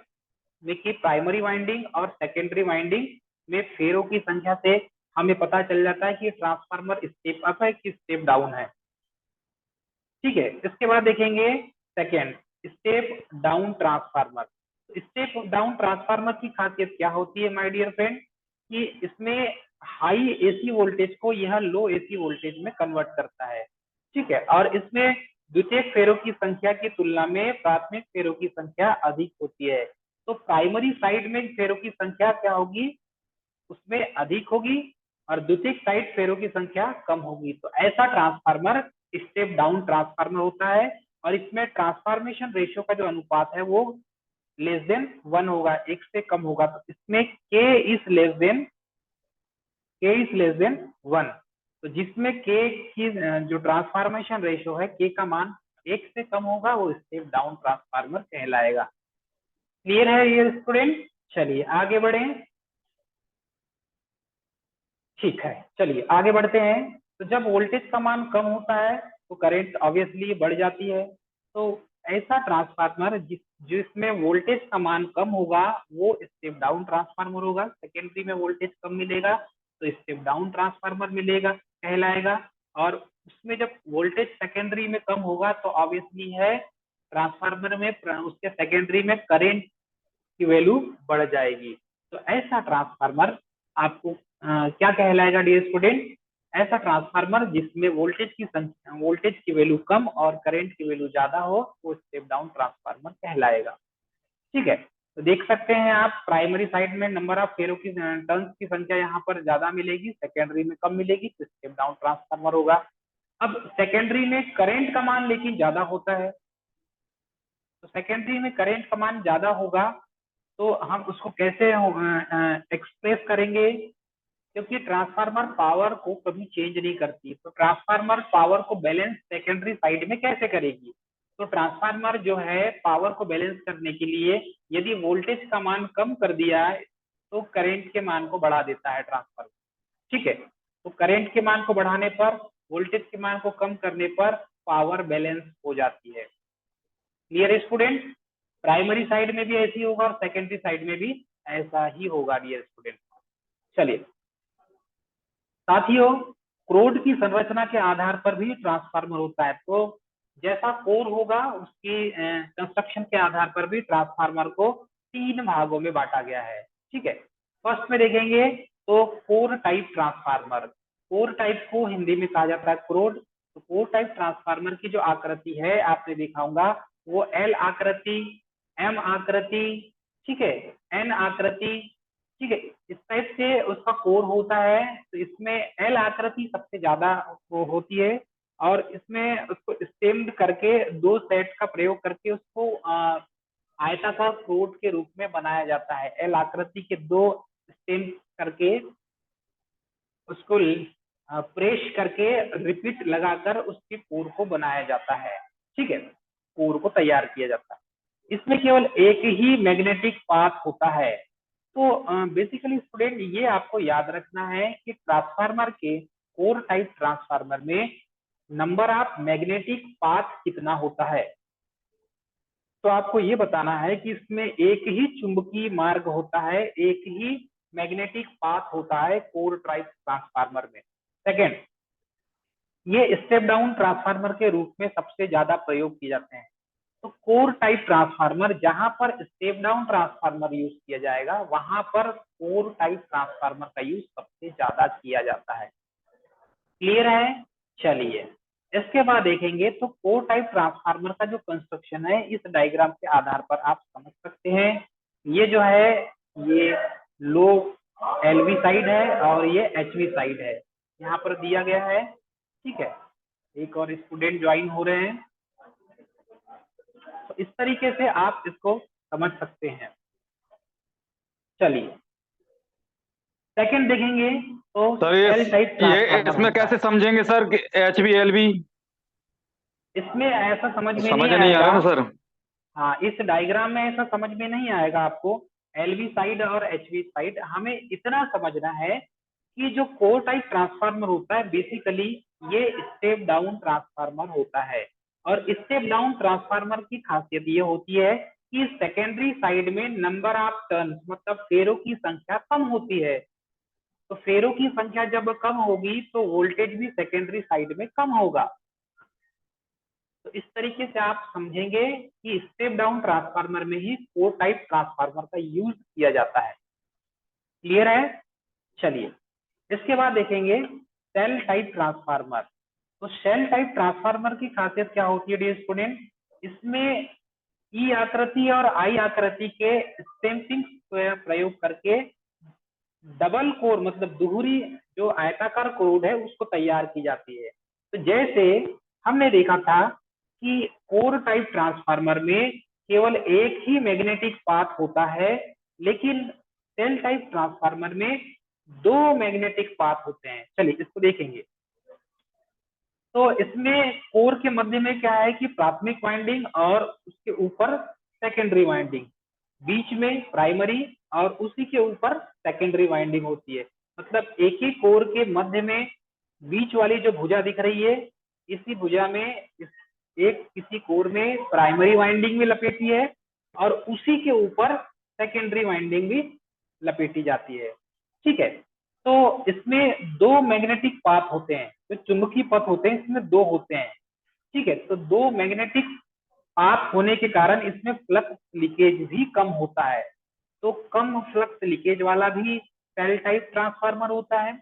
में की प्राइमरी वाइंडिंग और सेकेंडरी वाइंडिंग में फेरों की संख्या से हमें पता चल जाता है कि ट्रांसफार्मर स्टेप अप है कि स्टेप डाउन है। ठीक है, इसके बाद देखेंगे second step down transformer. Step down transformer की खासियत क्या होती है माय डियर फ्रेंड, कि इसमें हाई एसी वोल्टेज को यह लो एसी वोल्टेज में कन्वर्ट करता है। ठीक है, और इसमें द्वितीयक फेरों की संख्या की तुलना में प्राथमिक फेरों की संख्या अधिक होती है। तो प्राइमरी साइड में फेरों की संख्या क्या होगी, उसमें अधिक होगी, और द्वितीयक साइड फेरों की संख्या कम होगी। तो ऐसा ट्रांसफार्मर स्टेप डाउन ट्रांसफार्मर होता है, और इसमें ट्रांसफॉर्मेशन रेशियो का जो अनुपात है वो लेस देन 1 होगा, 1 से कम होगा, तो इसमें k इज लेस देन 1। तो जिसमें k की जो ट्रांसफॉर्मेशन रेशियो है, k का मान 1 से कम होगा, वो स्टेप डाउन ट्रांसफार्मर कहलाएगा। क्लियर है ये स्टूडेंट? चलिए आगे बढ़े। ठीक है, चलिए आगे बढ़ते हैं। तो जब वोल्टेज का मान कम होता है तो करंट ऑब्वियसली बढ़ जाती है। तो ऐसा ट्रांसफार्मर जिसमें वोल्टेज का मान कम होगा वो स्टेप डाउन ट्रांसफार्मर होगा। सेकेंडरी में वोल्टेज कम मिलेगा तो स्टेप डाउन ट्रांसफार्मर मिलेगा कहलाएगा। और उसमें जब वोल्टेज सेकेंडरी में कम होगा तो ऑब्वियसली है ट्रांसफार्मर में उसके सेकेंडरी में करंट की वैल्यू बढ़ जाएगी। तो ऐसा ट्रांसफार्मर आपको क्या कहलाएगा डियर स्टूडेंट? ऐसा ट्रांसफार्मर जिसमें वोल्टेज की वैल्यू कम और करंट की वैल्यू ज्यादा हो वो स्टेप डाउन ट्रांसफार्मर कहलाएगा। ठीक है, तो देख सकते हैं आप प्राइमरी साइड में नंबर ऑफ फेरो की टर्न्स की संख्या यहाँ पर ज्यादा मिलेगी, सेकेंडरी में कम मिलेगी, तो स्टेप डाउन ट्रांसफार्मर होगा। अब सेकेंडरी में करंट का मान लेकिन ज्यादा होता है, तो सेकेंडरी में करंट का मान ज्यादा होगा तो हम उसको कैसे एक्सप्रेस करेंगे? क्योंकि ट्रांसफार्मर पावर को कभी चेंज नहीं करती, तो ट्रांसफार्मर पावर को बैलेंस सेकेंडरी साइड में कैसे करेगी? तो ट्रांसफार्मर जो है पावर को बैलेंस करने के लिए यदि वोल्टेज का मान कम कर दिया है तो करंट के मान को बढ़ा देता है ट्रांसफार्मर। ठीक है, तो करंट के मान को बढ़ाने पर, वोल्टेज के मान को कम करने पर पावर बैलेंस हो जाती है। Clear student? प्राइमरी साइड में भी ऐसी होगा और सेकेंडरी साइड में भी ऐसा ही होगा डियर स्टूडेंट। चलिए साथियों, क्रोड की संरचना के आधार पर भी ट्रांसफार्मर होता है। तो जैसा कोर होगा उसकी कंस्ट्रक्शन के आधार पर भी ट्रांसफार्मर को 3 भागों में बांटा गया है। ठीक है, फर्स्ट में देखेंगे तो core type transformer. Core type को हिंदी में कहा जाता है क्रोड। तो कोर टाइप ट्रांसफार्मर की जो आकृति है आपने देखा होगा वो एल आकृति, एम आकृति, ठीक है, एन आकृति, ठीक है, इस टाइप से उसका कोर होता है। तो इसमें एल आकृति सबसे ज्यादा होती है और इसमें उसको स्टेम्ड करके 2 सेट का प्रयोग करके उसको आयताकार क्रोड के रूप में बनाया जाता है। एल आकृति के 2 स्टेम करके उसको प्रेस करके रिपीट लगाकर उसके कोर को बनाया जाता है। ठीक है, कोर को तैयार किया जाता है। इसमें केवल एक ही मैग्नेटिक पाथ होता है। तो बेसिकली स्टूडेंट ये आपको याद रखना है कि ट्रांसफार्मर के कोर टाइप ट्रांसफार्मर में नंबर ऑफ मैग्नेटिक पाथ कितना होता है। तो आपको ये बताना है कि इसमें एक ही चुंबकीय मार्ग होता है, एक ही मैग्नेटिक पाथ होता है कोर टाइप ट्रांसफार्मर में। सेकेंड, ये स्टेप डाउन ट्रांसफार्मर के रूप में सबसे ज्यादा प्रयोग किए जाते हैं। तो कोर टाइप ट्रांसफार्मर जहां पर स्टेप डाउन ट्रांसफार्मर यूज किया जाएगा वहां पर कोर टाइप ट्रांसफार्मर का यूज सबसे ज्यादा किया जाता है। क्लियर है? चलिए इसके बाद देखेंगे तो कोर टाइप ट्रांसफार्मर का जो कंस्ट्रक्शन है इस डायग्राम के आधार पर आप समझ सकते हैं। ये जो है ये लो एलवी साइड है और ये एचवी साइड है, यहाँ पर दिया गया है। ठीक है, एक और स्टूडेंट ज्वाइन हो रहे हैं, तो इस तरीके से आप इसको समझ सकते हैं। चलिए सेकंड देखेंगे तो सर सेल टाइप ये ट्रांसफार्मर इसमें होता कैसे है। समझेंगे सर कि एच बी एल बी? इसमें ऐसा समझ में समझ नहीं नहीं आ आएगा। रहा ना सर। हाँ, इस डायग्राम में ऐसा समझ में नहीं आएगा आपको एलवी साइड और एचवी साइड। हमें इतना समझना है कि जो कोर टाइप ट्रांसफार्मर होता है बेसिकली ये स्टेप डाउन ट्रांसफार्मर होता है। और स्टेप डाउन ट्रांसफार्मर की खासियत ये होती है कि सेकेंडरी साइड में नंबर ऑफ टर्न्स मतलब फेरों की संख्या कम होती है। तो फेरों की संख्या जब कम होगी तो वोल्टेज भी सेकेंडरी साइड में कम होगा। तो इस तरीके से आप समझेंगे कि स्टेप डाउन ट्रांसफार्मर में ही कोर टाइप ट्रांसफार्मर का यूज किया जाता है। क्लियर है? चलिए इसके बाद देखेंगे सेल टाइप ट्रांसफार्मर। तो सेल टाइप ट्रांसफार्मर की खासियत क्या होती है डियर स्टूडेंट? इसमें ई आकृति और आई आकृति के स्टेम्पिंग प्रयोग करके डबल कोर मतलब दोहरी जो आयताकार कोर है उसको तैयार की जाती है। तो जैसे हमने देखा था कि कोर टाइप ट्रांसफार्मर में केवल एक ही मैग्नेटिक पाथ होता है, लेकिन सेल टाइप ट्रांसफार्मर में दो मैग्नेटिक पाथ होते हैं। चलिए इसको देखेंगे। तो इसमें कोर के मध्य में क्या है कि प्राथमिक वाइंडिंग और उसके ऊपर सेकेंडरी वाइंडिंग, बीच में प्राइमरी और उसी के ऊपर सेकेंडरी वाइंडिंग होती है। मतलब एक ही कोर के मध्य में बीच वाली जो भुजा दिख रही है, इसी भुजा में एक किसी कोर में प्राइमरी वाइंडिंग भी लपेटी है और उसी के ऊपर सेकेंडरी वाइंडिंग भी लपेटी जाती है। ठीक है, तो इसमें दो मैग्नेटिक पाथ होते हैं, जो चुंबकीय पथ होते हैं इसमें दो होते हैं। ठीक है, तो दो मैग्नेटिक पाथ होने के कारण इसमें फ्लक्स लीकेज भी कम होता है। तो कम फ्लक्स लीकेज वाला भी सेल टाइप ट्रांसफार्मर होता है,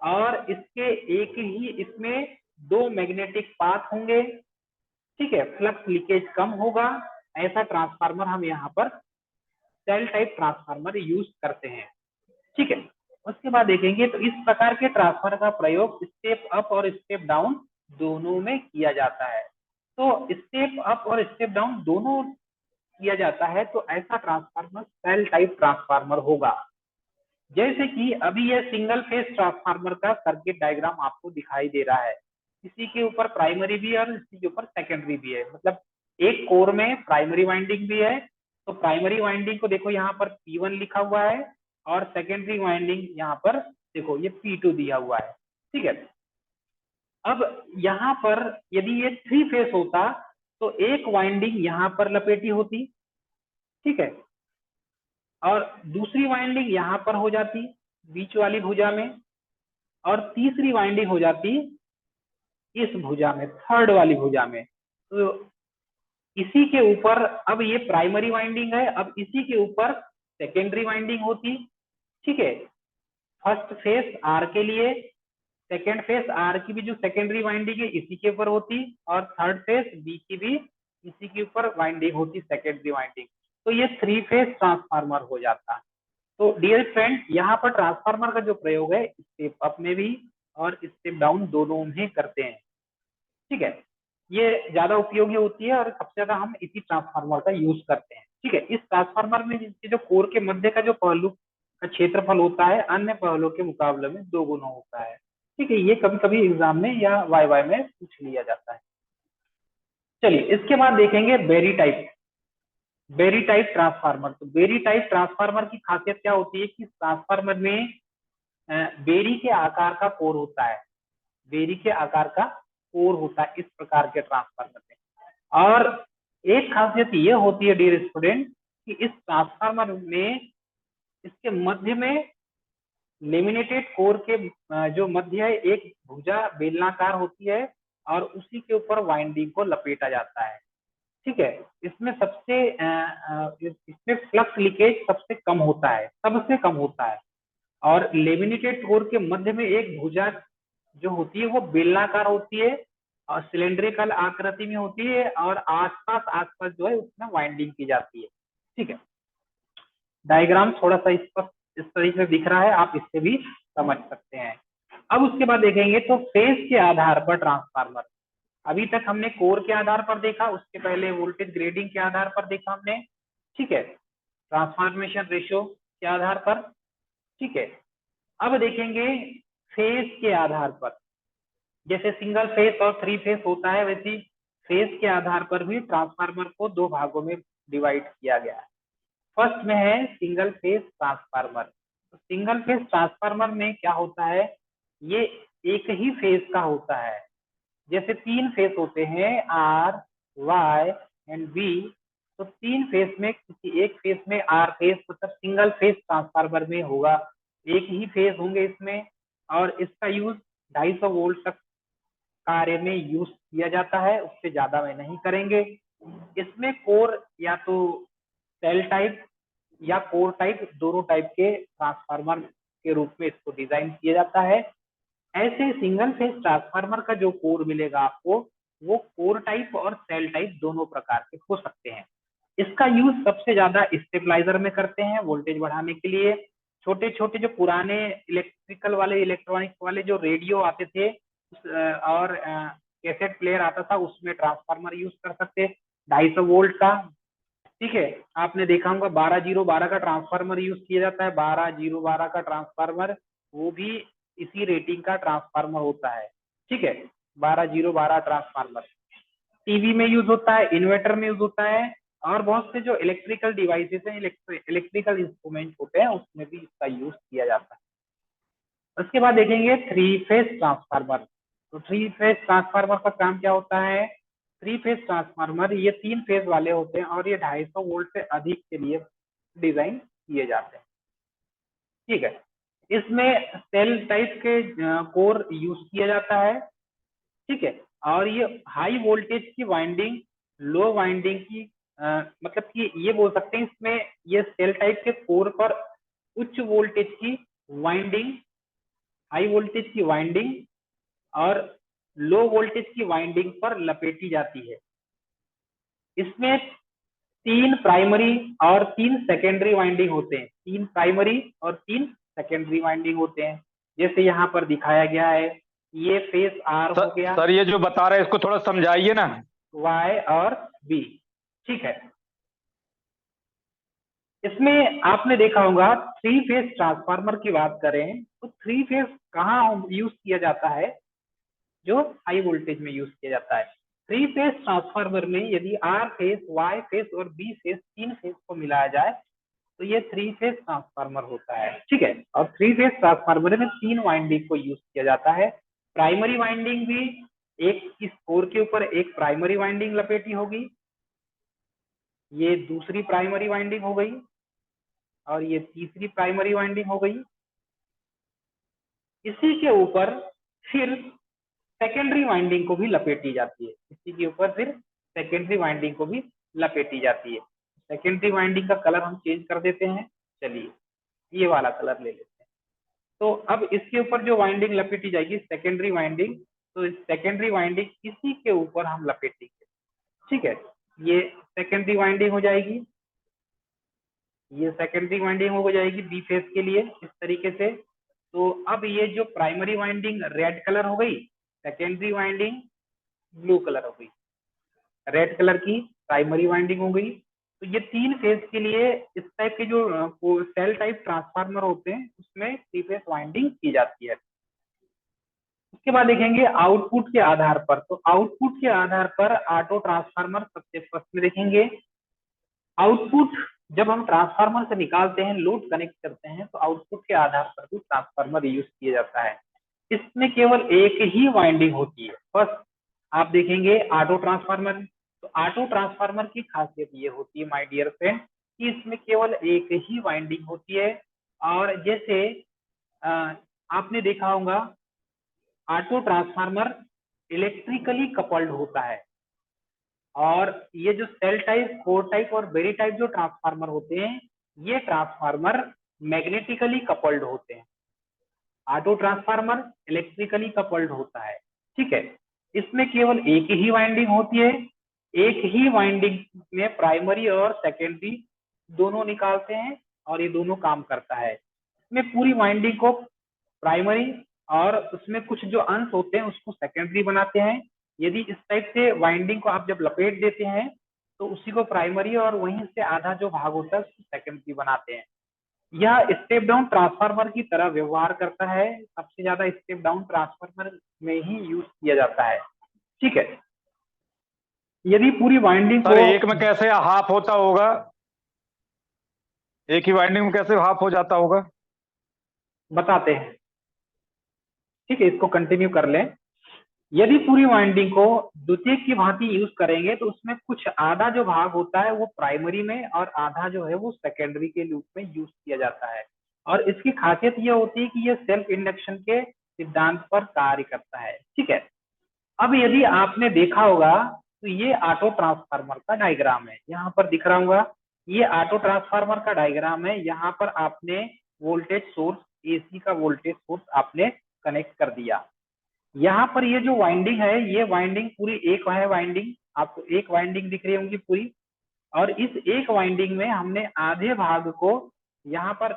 और इसके एक ही इसमें दो मैग्नेटिक पाथ होंगे। ठीक है, फ्लक्स लीकेज कम होगा। ऐसा ट्रांसफार्मर हम यहाँ पर सेल टाइप ट्रांसफार्मर यूज करते हैं। ठीक है, उसके बाद देखेंगे तो इस प्रकार के ट्रांसफार्मर का प्रयोग स्टेप अप और स्टेप डाउन दोनों में किया जाता है। तो स्टेप अप और स्टेप डाउन दोनों किया जाता है, तो ऐसा ट्रांसफार्मर सेल टाइप ट्रांसफार्मर होगा। जैसे कि अभी यह सिंगल फेज ट्रांसफार्मर का सर्किट डायग्राम आपको दिखाई दे रहा है। इसी के ऊपर प्राइमरी भी है और इसी के ऊपर सेकेंडरी भी है। मतलब एक कोर में प्राइमरी वाइंडिंग भी है, तो प्राइमरी वाइंडिंग को देखो यहाँ पर P1 लिखा हुआ है, और सेकेंडरी वाइंडिंग यहाँ पर देखो ये P2 दिया हुआ है। ठीक है, अब यहाँ पर यदि ये 3 फेज होता तो एक वाइंडिंग यहाँ पर लपेटी होती। ठीक है, और दूसरी वाइंडिंग यहाँ पर हो जाती बीच वाली भुजा में, और तीसरी वाइंडिंग हो जाती इस भुजा में, थर्ड वाली भुजा में। तो इसी के ऊपर अब ये प्राइमरी वाइंडिंग है, अब इसी के ऊपर सेकेंडरी वाइंडिंग होती। ठीक है, फर्स्ट फेस आर के लिए, सेकेंड फेस आर की भी जो सेकेंडरी वाइंडिंग है इसी के ऊपर होती, और थर्ड फेस बी की भी इसी के ऊपर वाइंडिंग होती, सेकेंडरी वाइंडिंग। तो ये 3 फेस ट्रांसफार्मर हो जाता है। तो डियर फ्रेंड, यहाँ पर ट्रांसफार्मर का जो प्रयोग है स्टेप अप में भी और स्टेप डाउन दोनों में करते हैं। ठीक है, ये ज्यादा उपयोगी होती है और सबसे ज्यादा हम इसी ट्रांसफार्मर का यूज करते हैं। ठीक है, इस ट्रांसफार्मर में जो कोर के मध्य का जो पहलू का क्षेत्रफल होता है अन्य पहलुओं के मुकाबले में 2 गुना होता है। ठीक है, ये कभी कभी एग्जाम में या वाई में पूछ लिया जाता है। चलिए इसके बाद देखेंगे berry type. Berry type transformer, तो बेरी टाइप ट्रांसफार्मर की खासियत क्या होती है कि ट्रांसफार्मर में बेरी के आकार का कोर होता है। बेरी के आकार का कोर होता है इस प्रकार के ट्रांसफार्मर में। और एक खासियत ये होती है डियर स्टूडेंट कि इस ट्रांसफार्मर में इसके मध्य में लेमिनेटेड कोर के जो मध्य है एक भुजा बेलनाकार होती है, और उसी के ऊपर वाइंडिंग को लपेटा जाता है। ठीक है, इसमें इसमें फ्लक्स लीकेज सबसे कम होता है, सबसे कम होता है। और लेमिनेटेड कोर के मध्य में एक भुजा जो होती है वो बेलनाकार होती है और सिलेंड्रिकल आकृति में होती है, और आसपास आसपास जो है उसमें वाइंडिंग की जाती है। ठीक है, डायग्राम थोड़ा सा इस तरीके से दिख रहा है, आप इससे भी समझ सकते हैं। अब उसके बाद देखेंगे तो फेज के आधार पर ट्रांसफार्मर। अभी तक हमने कोर के आधार पर देखा, उसके पहले वोल्टेज ग्रेडिंग के आधार पर देखा हमने। ठीक है, ट्रांसफॉर्मेशन रेशियो के आधार पर। ठीक है, अब देखेंगे फेज के आधार पर। जैसे सिंगल फेज और 3 फेज होता है, वैसे फेज के आधार पर भी ट्रांसफार्मर को 2 भागों में डिवाइड किया गया है। फर्स्ट में है सिंगल फेज ट्रांसफार्मर। तो सिंगल फेज ट्रांसफार्मर में क्या होता है, ये एक ही फेज का होता है। जैसे 3 फेज होते हैं आर, वाई एंड बी, तो 3 फेज में किसी एक फेज में आर फेज मतलब सिंगल फेज ट्रांसफार्मर में होगा, एक ही फेज होंगे इसमें, और इसका यूज 250 वोल्ट तक कार्य में यूज किया जाता है, उससे ज्यादा में नहीं करेंगे। इसमें कोर या तो सेल टाइप या कोर टाइप, दोनों टाइप के ट्रांसफार्मर के रूप में इसको डिजाइन किया जाता है। ऐसे सिंगल फेज ट्रांसफार्मर का जो कोर मिलेगा आपको, वो कोर टाइप और सेल टाइप दोनों प्रकार के हो सकते हैं। इसका यूज सबसे ज्यादा स्टेबलाइजर में करते हैं वोल्टेज बढ़ाने के लिए। छोटे छोटे जो पुराने इलेक्ट्रिकल वाले इलेक्ट्रॉनिक्स वाले जो रेडियो आते थे और कैसेट प्लेयर आता था, उसमें ट्रांसफार्मर यूज कर सकते 250 वोल्ट का। ठीक है, आपने देखा होगा 12012 का ट्रांसफार्मर यूज किया जाता है। 12012 का ट्रांसफार्मर वो भी इसी रेटिंग का ट्रांसफार्मर होता है। ठीक है, 12012 ट्रांसफार्मर टीवी में यूज होता है, इन्वर्टर में यूज होता है, और बहुत से जो इलेक्ट्रिकल डिवाइसेस हैं, इलेक्ट्रिकल इंस्ट्रूमेंट होते हैं, उसमें भी इसका यूज किया जाता है। उसके बाद देखेंगे थ्री फेज ट्रांसफार्मर। तो थ्री फेज ट्रांसफार्मर का काम क्या होता है? थ्री फेज ट्रांसफार्मर ये 3 फेज वाले होते हैं और ये 250 वोल्ट से अधिक के लिए डिजाइन किए जाते हैं। ठीक है, इसमें सेल टाइप के कोर यूज किया जाता है। ठीक है, और ये हाई वोल्टेज की वाइंडिंग, लो वाइंडिंग की मतलब कि ये बोल सकते हैं इसमें ये सेल टाइप के कोर पर उच्च वोल्टेज की वाइंडिंग, हाई वोल्टेज की वाइंडिंग और लो वोल्टेज की वाइंडिंग पर लपेटी जाती है। इसमें 3 प्राइमरी और 3 सेकेंडरी वाइंडिंग होते हैं। 3 प्राइमरी और 3 सेकेंडरी वाइंडिंग होते हैं, जैसे यहाँ पर दिखाया गया है। ये फेस आर हो गया, सर ये जो बता रहे हैं इसको थोड़ा समझाइए ना। वाई और बी। ठीक है, इसमें आपने देखा होगा थ्री फेज ट्रांसफार्मर की बात करें तो थ्री फेज कहाँ यूज किया जाता है? जो हाई वोल्टेज में यूज किया जाता है। थ्री फेज ट्रांसफार्मर में यदि आर फेज, वाई फेज और बी फेज 3 फेज को मिलाया जाए तो ये थ्री फेज ट्रांसफार्मर होता है। ठीक है, और थ्री फेज ट्रांसफार्मर में 3 वाइंडिंग को यूज किया जाता है। प्राइमरी वाइंडिंग भी एक इस कोर के ऊपर एक प्राइमरी वाइंडिंग लपेटी होगी, ये दूसरी प्राइमरी वाइंडिंग हो गई और ये तीसरी प्राइमरी वाइंडिंग हो गई। इसी के ऊपर फिर सेकेंडरी वाइंडिंग को भी लपेटी जाती है। इसी के ऊपर फिर सेकेंडरी वाइंडिंग को भी लपेटी जाती है। सेकेंडरी वाइंडिंग का कलर हम चेंज कर देते हैं, चलिए ये वाला कलर ले लेते हैं। तो अब इसके ऊपर जो वाइंडिंग लपेटी जाएगी सेकेंडरी वाइंडिंग, तो इस सेकेंडरी वाइंडिंग इसी के ऊपर हम लपेटेंगे। ठीक है, ये सेकेंडरी वाइंडिंग हो जाएगी, ये सेकेंडरी वाइंडिंग हो जाएगी बी फेज के लिए इस तरीके से। तो अब ये जो प्राइमरी वाइंडिंग रेड कलर हो गई, सेकेंडरी वाइंडिंग ब्लू कलर हो गई। रेड कलर की प्राइमरी वाइंडिंग हो गई। तो ये 3 फेज के लिए इस टाइप के जो सेल टाइप ट्रांसफार्मर होते हैं उसमें 3 फेज वाइंडिंग की जाती है। उसके बाद देखेंगे आउटपुट के आधार पर। तो आउटपुट के आधार पर ऑटो ट्रांसफार्मर सबसे फर्स्ट में देखेंगे। आउटपुट जब हम ट्रांसफार्मर से निकालते हैं, लोड कनेक्ट करते हैं, तो आउटपुट के आधार पर भी ट्रांसफार्मर यूज किया जाता है। इसमें केवल एक ही वाइंडिंग होती है। फर्स्ट आप देखेंगे ऑटो ट्रांसफार्मर। तो ऑटो ट्रांसफार्मर की खासियत ये होती है माय डियर फ्रेंड कि इसमें केवल एक ही वाइंडिंग होती है। और जैसे आपने देखा होगा ऑटो ट्रांसफार्मर इलेक्ट्रिकली कपल्ड होता है, और ये जो सेल टाइप, कोर टाइप और बेरी टाइप जो ट्रांसफार्मर होते हैं, ये ट्रांसफार्मर मैग्नेटिकली कपल्ड होते हैं। ऑटो ट्रांसफार्मर इलेक्ट्रिकली कपल्ड होता है। ठीक है, इसमें केवल एक ही वाइंडिंग होती है। एक ही वाइंडिंग में प्राइमरी और सेकेंडरी दोनों निकालते हैं और ये दोनों काम करता है। इसमें पूरी वाइंडिंग को प्राइमरी और उसमें कुछ जो अंश होते हैं उसको सेकेंडरी बनाते हैं। यदि इस टाइप से वाइंडिंग को आप जब लपेट देते हैं तो उसी को प्राइमरी और वहीं से आधा जो भाग होता है उसको सेकेंडरी बनाते हैं। यह स्टेप डाउन ट्रांसफार्मर की तरह व्यवहार करता है। सबसे ज्यादा स्टेप डाउन ट्रांसफार्मर में ही यूज किया जाता है। ठीक है, यदि पूरी वाइंडिंग सर को एक में कैसे हाफ होता होगा? एक ही वाइंडिंग में कैसे हाफ हो जाता होगा? बताते हैं। ठीक है, इसको कंटिन्यू कर लें। यदि पूरी वाइंडिंग को द्वितीयक की भांति यूज करेंगे तो उसमें कुछ आधा जो भाग होता है वो प्राइमरी में और आधा जो है वो सेकेंडरी के रूप में यूज किया जाता है। और इसकी खासियत यह होती है कि यह सेल्फ इंडक्शन के सिद्धांत पर कार्य करता है। ठीक है, अब यदि आपने देखा होगा तो ये ऑटो ट्रांसफार्मर का डायग्राम है, यहाँ पर दिख रहा होगा। ये ऑटो ट्रांसफार्मर का डायग्राम है। यहाँ पर आपने वोल्टेज सोर्स, एसी का वोल्टेज सोर्स आपने कनेक्ट कर दिया। यहाँ पर ये जो वाइंडिंग है, ये वाइंडिंग पूरी एक है वाइंडिंग, आपको एक वाइंडिंग दिख रही होंगी पूरी। और इस एक वाइंडिंग में हमने आधे भाग को यहाँ पर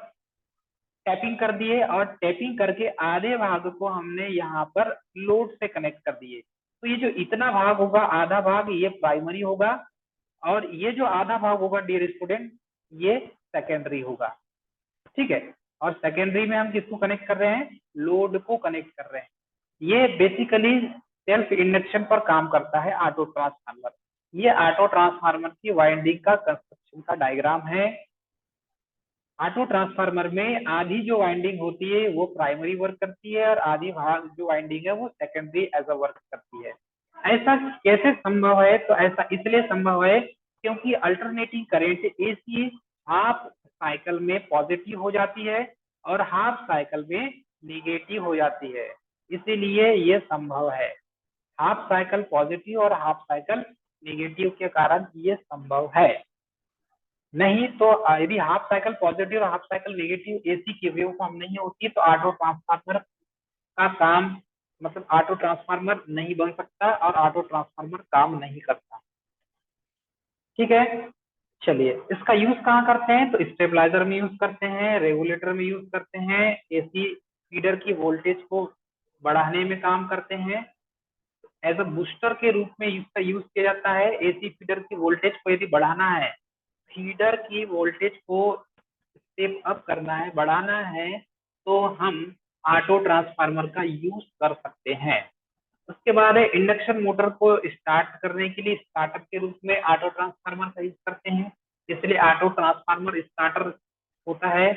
टैपिंग कर दिए और टैपिंग करके आधे भाग को हमने यहाँ पर लोड से कनेक्ट कर दिए। तो ये जो इतना भाग होगा, आधा भाग, ये प्राइमरी होगा और ये जो आधा भाग होगा डियर स्टूडेंट, ये सेकेंडरी होगा, ठीक है। और सेकेंडरी में हम किसको कनेक्ट कर रहे हैं, लोड को कनेक्ट कर रहे हैं। ये बेसिकली सेल्फ इंडक्शन पर काम करता है ऑटो ट्रांसफार्मर। ये ऑटो ट्रांसफार्मर की वाइंडिंग का कंस्ट्रक्शन का डायग्राम है। ऑटो ट्रांसफार्मर में आधी जो वाइंडिंग होती है वो प्राइमरी वर्क करती है और आधी भाग जो वाइंडिंग है वो सेकेंडरी एज अ वर्क करती है। ऐसा कैसे संभव है, तो ऐसा इसलिए संभव है क्योंकि alternating current AC half cycle में पॉजिटिव हो जाती है और हाफ साइकिल में निगेटिव हो जाती है, इसीलिए ये संभव है। हाफ साइकिल पॉजिटिव और हाफ साइकिल निगेटिव के कारण ये संभव है। नहीं तो यदि हाफ साइकिल पॉजिटिव और हाफ साइकिल नेगेटिव एसी की वेव फॉर्म नहीं होती तो ऑटो ट्रांसफार्मर का काम, मतलब ऑटो ट्रांसफार्मर नहीं बन सकता और ऑटो ट्रांसफार्मर काम नहीं करता, ठीक है। चलिए, इसका यूज कहाँ करते हैं, तो स्टेबलाइजर में यूज करते हैं, रेगुलेटर में यूज करते हैं, एसी फीडर की वोल्टेज को बढ़ाने में काम करते हैं, एज अ बूस्टर के रूप में इसका यूज किया जाता है। एसी फीडर की वोल्टेज को यदि बढ़ाना है, फीडर की वोल्टेज को स्टेप अप करना है, बढ़ाना है, तो हम ऑटो ट्रांसफार्मर का यूज कर सकते हैं। उसके बाद इंडक्शन मोटर को स्टार्ट करने के लिए स्टार्टर के रूप में ऑटो ट्रांसफार्मर का यूज करते हैं, इसलिए ऑटो ट्रांसफार्मर स्टार्टर होता है।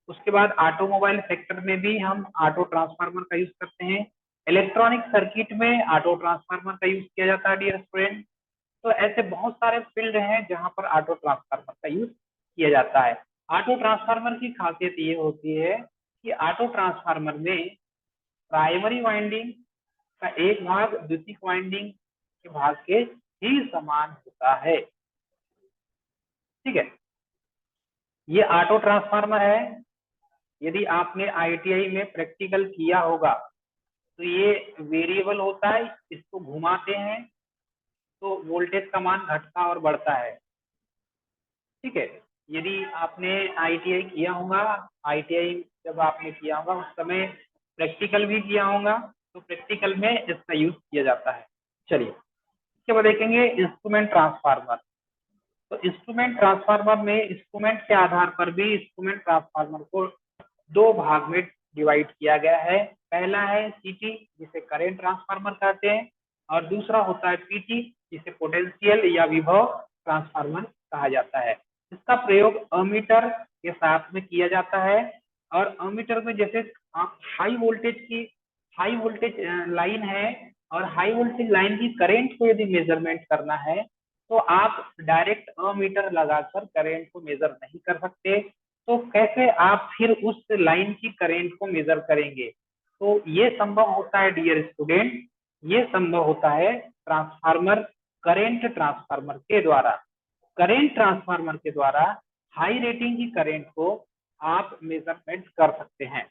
उसके बाद ऑटोमोबाइल सेक्टर में भी हम ऑटो ट्रांसफार्मर का यूज करते हैं। इलेक्ट्रॉनिक सर्किट में ऑटो ट्रांसफार्मर का यूज किया जाता है डियर स्टूडेंट। तो ऐसे बहुत सारे फील्ड हैं जहां पर ऑटो ट्रांसफार्मर का यूज किया जाता है। ऑटो ट्रांसफार्मर की खासियत ये होती है कि ऑटो ट्रांसफार्मर में प्राइमरी वाइंडिंग का एक भाग द्वितीयक वाइंडिंग के भाग के ही समान होता है, ठीक है। ये ऑटो ट्रांसफार्मर है। यदि आपने आईटीआई में प्रैक्टिकल किया होगा तो ये वेरिएबल होता है, इसको घुमाते हैं तो वोल्टेज का मान घटता और बढ़ता है, ठीक है। यदि आपने आईटीआई किया होगा, आईटीआई जब आपने किया होगा उस समय प्रैक्टिकल भी किया होगा, तो प्रैक्टिकल में इसका यूज किया जाता है। चलिए, इसके बाद देखेंगे इंस्ट्रूमेंट ट्रांसफार्मर। तो इंस्ट्रूमेंट ट्रांसफार्मर में इंस्ट्रूमेंट के आधार पर भी इंस्ट्रूमेंट ट्रांसफार्मर को दो भाग में डिवाइड किया गया है। पहला है सीटी, जिसे करंट ट्रांसफार्मर कहते हैं, और दूसरा होता है पीटी, जिसे पोटेंशियल या विभव ट्रांसफार्मर कहा जाता है। इसका प्रयोग अमीटर के साथ में किया जाता है, और अमीटर में जैसे हाई वोल्टेज लाइन है और हाई वोल्टेज लाइन की करंट को यदि मेजरमेंट करना है तो आप डायरेक्ट अमीटर लगाकर करंट को मेजर नहीं कर सकते। तो कैसे आप फिर उस लाइन की करंट को मेजर करेंगे, तो ये संभव होता है डियर स्टूडेंट, ये संभव होता है ट्रांसफार्मर, करंट ट्रांसफार्मर के द्वारा। करंट ट्रांसफार्मर के द्वारा हाई रेटिंग की करंट को आप मेजरमेंट कर सकते हैं।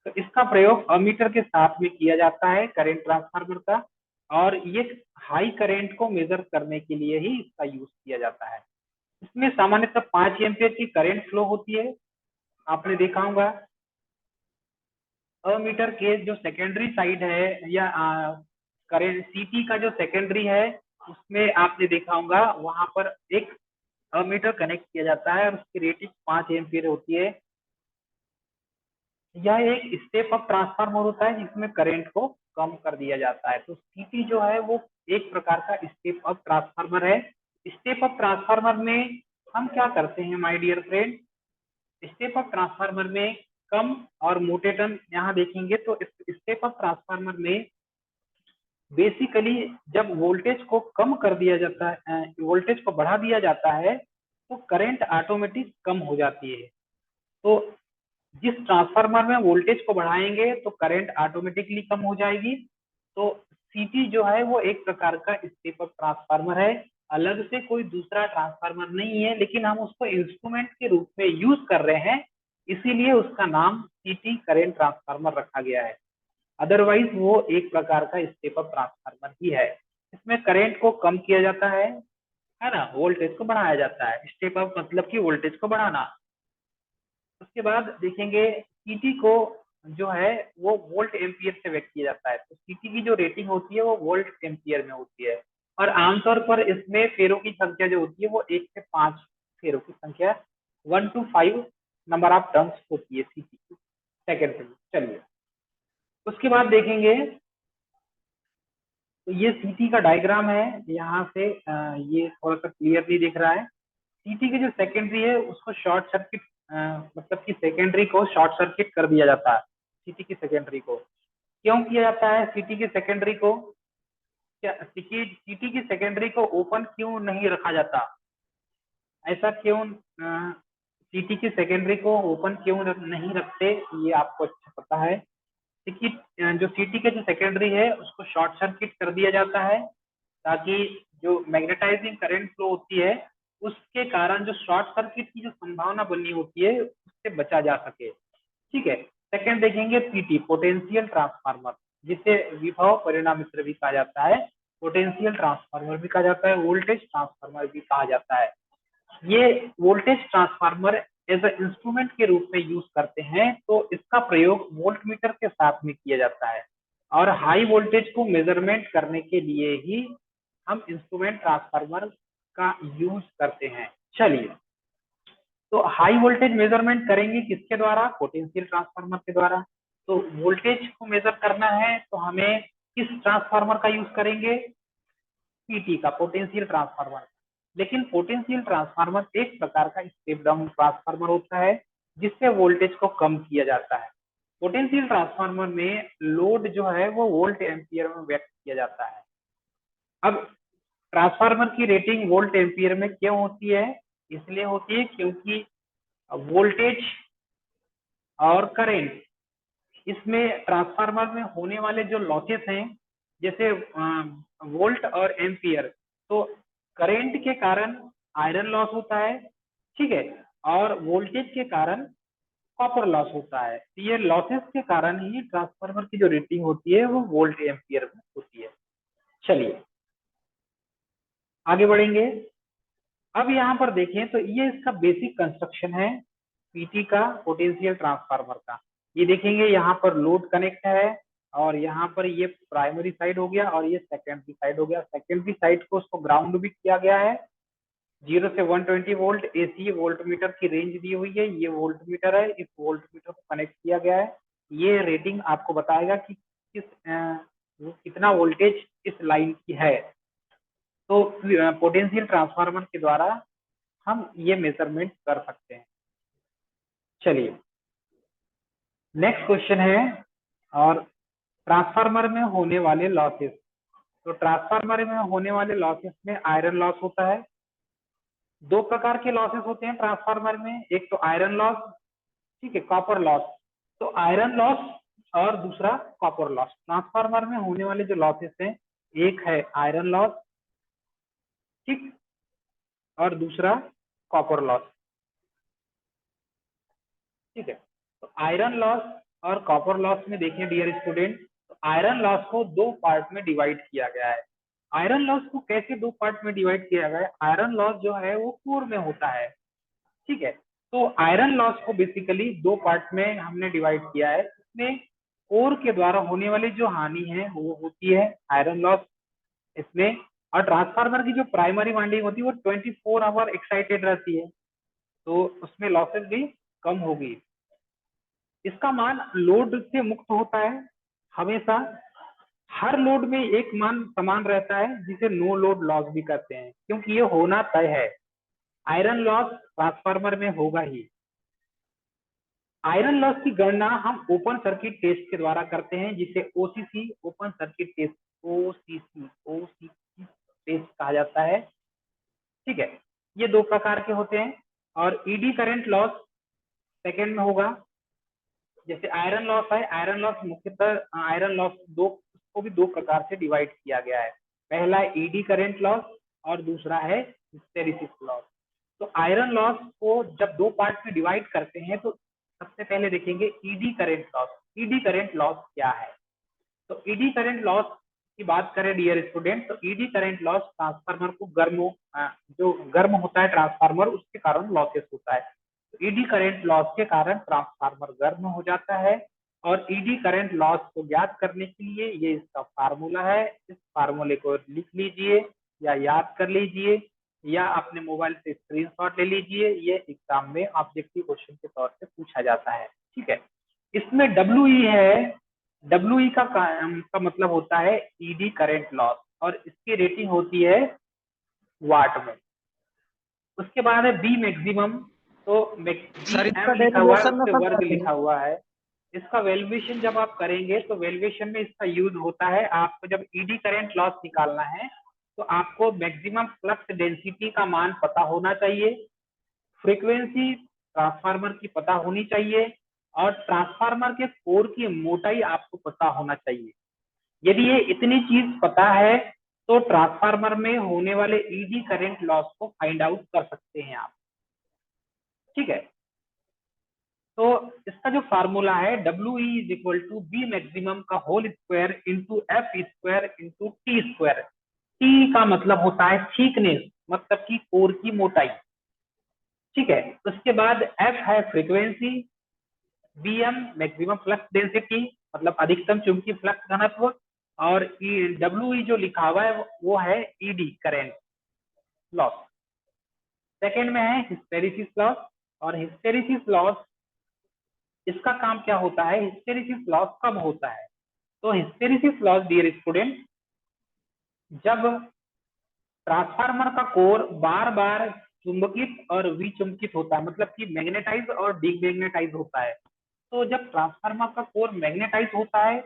तो इसका प्रयोग अमीटर के साथ में किया जाता है करंट ट्रांसफार्मर का, और ये हाई करंट को मेजर करने के लिए ही इसका यूज किया जाता है। इसमें सामान्यतः 5 एम्पियर की करंट फ्लो होती है, आपने देखा होगा। अमीटर के जो सेकेंडरी साइड है या करंट सीटी का जो सेकेंडरी है उसमें आपने देखा होगा वहां पर एक अमीटर कनेक्ट किया जाता है और उसकी रेटिंग 5 एम्पियर होती है। यह एक स्टेप अप ट्रांसफार्मर होता है जिसमें करंट को कम कर दिया जाता है। तो सीटी जो है वो एक प्रकार का स्टेप अप ट्रांसफार्मर है। स्टेप अप ट्रांसफार्मर में हम क्या करते हैं my dear friend, step up transformer में कम और मोटे टर्न यहाँ देखेंगे तो स्टेप अप ट्रांसफार्मर में बेसिकली जब वोल्टेज को कम कर दिया जाता है, वोल्टेज को बढ़ा दिया जाता है तो करंट ऑटोमेटिक कम हो जाती है। तो जिस ट्रांसफार्मर में वोल्टेज को बढ़ाएंगे तो करंट ऑटोमेटिकली कम हो जाएगी। तो सीटी जो है वो एक प्रकार का स्टेप अप ट्रांसफार्मर है, अलग से कोई दूसरा ट्रांसफार्मर नहीं है, लेकिन हम उसको इंस्ट्रूमेंट के रूप में यूज कर रहे हैं, इसीलिए उसका नाम सीटी करंट ट्रांसफार्मर रखा गया है। अदरवाइज वो एक प्रकार का स्टेप अप ट्रांसफार्मर ही है। इसमें करंट को कम किया जाता है ना, वोल्टेज को बढ़ाया जाता है। स्टेप अप मतलब कि वोल्टेज को बढ़ाना। उसके बाद देखेंगे सीटी को जो है वो वोल्ट एम्पियर से व्यक्त किया जाता है। तो सीटी की जो रेटिंग होती है वो वोल्ट एम्पियर में होती है, और आमतौर पर इसमें फेरों की संख्या जो होती है वो 1 से 5 फेरों की संख्या 1 to 5 नंबर ऑफ टर्न्स होती है सीटी की सेकेंड में। चलिए उसके बाद देखेंगे तो ये सीटी का डायग्राम है। यहाँ से ये थोड़ा सा क्लियर नहीं दिख रहा है। सीटी की जो सेकेंडरी है उसको शॉर्ट सर्किट मतलब कि सेकेंडरी को शॉर्ट सर्किट कर दिया जाता है। सीटी की सेकेंडरी को क्यों किया जाता है? सीटी की सेकेंडरी को क्या सीटी की सेकेंडरी को ओपन क्यों नहीं रखा जाता? ऐसा क्यों सीटी की सेकेंडरी को ओपन क्यों नहीं रखते ये आपको अच्छा पता है। क्योंकि जो सीटी के जो सेकेंडरी है उसको शॉर्ट सर्किट कर दिया जाता है ताकि जो मैग्नेटाइजिंग करंट फ्लो होती है उसके कारण जो शॉर्ट सर्किट की जो संभावना बनी होती है उससे बचा जा सके। ठीक है। सेकंड देखेंगे पीटी पोटेंशियल ट्रांसफार्मर, जिसे विभव परिणामित्र भी कहा जाता है, पोटेंशियल ट्रांसफार्मर भी कहा जाता है, वोल्टेज ट्रांसफार्मर भी कहा जाता है। ये voltage transformer as a instrument के रूप में यूज करते हैं तो इसका प्रयोग वोल्टमीटर के साथ में किया जाता है और हाई वोल्टेज को मेजरमेंट करने के लिए ही हम इंस्ट्रूमेंट ट्रांसफार्मर का यूज करते हैं। चलिए तो हाई वोल्टेज मेजरमेंट करेंगे किसके द्वारा? पोटेंशियल ट्रांसफार्मर के द्वारा। तो वोल्टेज को मेजर करना है तो हमें किस ट्रांसफार्मर का यूज करेंगे? पीटी का, पोटेंशियल ट्रांसफार्मर। लेकिन पोटेंशियल ट्रांसफार्मर एक प्रकार का स्टेप डाउन ट्रांसफार्मर होता है जिससे वोल्टेज को कम किया जाता है। पोटेंशियल ट्रांसफार्मर में लोड जो है वो वोल्ट एम्पियर में व्यक्त किया जाता है। अब ट्रांसफार्मर की रेटिंग वोल्ट एम्पियर में क्यों होती है? इसलिए होती है क्योंकि वोल्टेज और करंट, इसमें ट्रांसफार्मर में होने वाले जो लॉसेस हैं जैसे वोल्ट और एम्पियर, तो करंट के कारण आयरन लॉस होता है, ठीक है, और वोल्टेज के कारण कॉपर लॉस होता है। ये लॉसेस के कारण ही ट्रांसफार्मर की जो रेटिंग होती है वो वोल्ट एम्पियर में होती है। चलिए आगे बढ़ेंगे। अब यहाँ पर देखें तो ये इसका बेसिक कंस्ट्रक्शन है पीटी का, पोटेंशियल ट्रांसफार्मर का। ये देखेंगे यहाँ पर लोड कनेक्ट है और यहाँ पर ये प्राइमरी साइड हो गया और ये सेकेंडरी साइड हो गया। सेकेंडरी साइड को उसको ग्राउंड भी किया गया है। 0 से 120 वोल्ट एसी वोल्ट मीटर की रेंज दी हुई है। ये वोल्ट मीटर है, इस वोल्ट मीटर को कनेक्ट किया गया है। ये रेटिंग आपको बताएगा कि कितना वोल्टेज इस लाइन की है। तो पोटेंशियल ट्रांसफार्मर के द्वारा हम ये मेजरमेंट कर सकते हैं। चलिए नेक्स्ट क्वेश्चन है और ट्रांसफार्मर में होने वाले लॉसेस। तो ट्रांसफार्मर में होने वाले लॉसेस में आयरन लॉस होता है। दो प्रकार के लॉसेस होते हैं ट्रांसफार्मर में, एक तो आयरन लॉस, ठीक है, कॉपर लॉस। तो आयरन लॉस और दूसरा कॉपर लॉस। ट्रांसफार्मर में होने वाले जो लॉसेस हैं, एक है आयरन लॉस, ठीक, और दूसरा कॉपर लॉस, ठीक है। तो आयरन लॉस और कॉपर लॉस में देखें डियर स्टूडेंट, तो आयरन लॉस को दो पार्ट में डिवाइड किया गया है। आयरन लॉस को कैसे दो पार्ट में डिवाइड किया गया है? आयरन लॉस जो है वो कोर में होता है, ठीक है। तो आयरन लॉस को बेसिकली दो पार्ट में हमने डिवाइड किया है। इसमें कोर के द्वारा होने वाली जो हानि है वो होती है आयरन लॉस इसमें, और ट्रांसफार्मर की जो प्राइमरी वाइंडिंग होती है वो 24 आवर एक्साइटेड रहती है, तो उसमें लॉसेस भी कम होगी। इसका मान लोड से मुक्त होता है हमेशा। हर लोड में एक मान समान रहता है जिसे नो लोड लॉस भी कहते हैं, क्योंकि ये होना तय है, आयरन लॉस ट्रांसफार्मर में होगा ही। आयरन लॉस की गणना हम ओपन सर्किट टेस्ट के द्वारा करते हैं जिसे OCC, open circuit test, OCC test कहा जाता है, ठीक है। ये दो प्रकार के होते हैं। और ईडी करंट लॉस सेकेंड में होगा। जैसे आयरन लॉस है, आयरन लॉस मुख्यतः आयरन लॉस दो, उसको भी दो प्रकार से डिवाइड किया गया है। पहला है ईडी करंट लॉस और दूसरा है हिस्टेरिसिस लॉस। तो आयरन लॉस को जब दो पार्ट में डिवाइड करते हैं तो सबसे पहले देखेंगे eddy current loss. Eddy current loss क्या है? तो ईडी करंट लॉस की बात करें डियर स्टूडेंट, तो ईडी करंट लॉस ट्रांसफार्मर को जो गर्म होता है ट्रांसफार्मर, उसके कारण लॉसेस होता है। ईडी करंट लॉस के कारण ट्रांसफार्मर गर्म हो जाता है। और ईडी करंट लॉस को ज्ञात करने के लिए ये इसका फार्मूला है, इस फार्मूले को लिख लीजिए। या याद कर लीजिए या अपने मोबाइल से स्क्रीनशॉट ले लीजिए, ये एग्जाम में ऑब्जेक्टिव क्वेश्चन के तौर पे पूछा जाता है। ठीक है, इसमें WE है, WE का मतलब होता है ईडी करंट लॉस, और इसकी रेटिंग होती है वाट में। उसके बाद है बी मैक्सिमम, तो सर इसका BM लिखा हुआ है, डेरिवेशन में उससे सब वर्ग करते लिखा हैं। हुआ है। इसका वैल्यूएशन जब आप करेंगे तो वैल्यूएशन में इसका यूज होता है, आपको जब ईडी करंट लॉस निकालना है तो आपको मैक्सिमम फ्लक्स डेंसिटी का मान पता होना चाहिए, फ्रीक्वेंसी ट्रांसफार्मर की पता होनी चाहिए, और ट्रांसफार्मर के कोर की मोटाई आपको पता होना चाहिए। यदि ये इतनी चीज पता है तो ट्रांसफार्मर में होने वाले ईडी करंट लॉस को फाइंड आउट कर सकते हैं आप। ठीक है, तो इसका जो फार्मूला है WE is equal to B maximum का whole square into F square into T square. T का मतलब होता है थिकनेस, मतलब कि कोर की मोटाई। ठीक है, उसके बाद एफ है frequency, BM maximum flux density मतलब अधिकतम चुंबकीय फ्लक्स घनत्व, और WE जो लिखा हुआ है वो है ईडी करंट लॉस। सेकेंड में है हिस्टेरिसिस लॉस, और हिस्टेरिसिस लॉस इसका काम क्या होता है, हिस्टेरिसिस लॉस कब होता है, तो हिस्टेरिसिस लॉस डियर स्टूडेंट, जब ट्रांसफार्मर का कोर बार बार चुंबकित और विचुंबकित होता है, मतलब कि मैग्नेटाइज और डीमैग्नेटाइज होता है। तो जब ट्रांसफार्मर का कोर मैग्नेटाइज होता है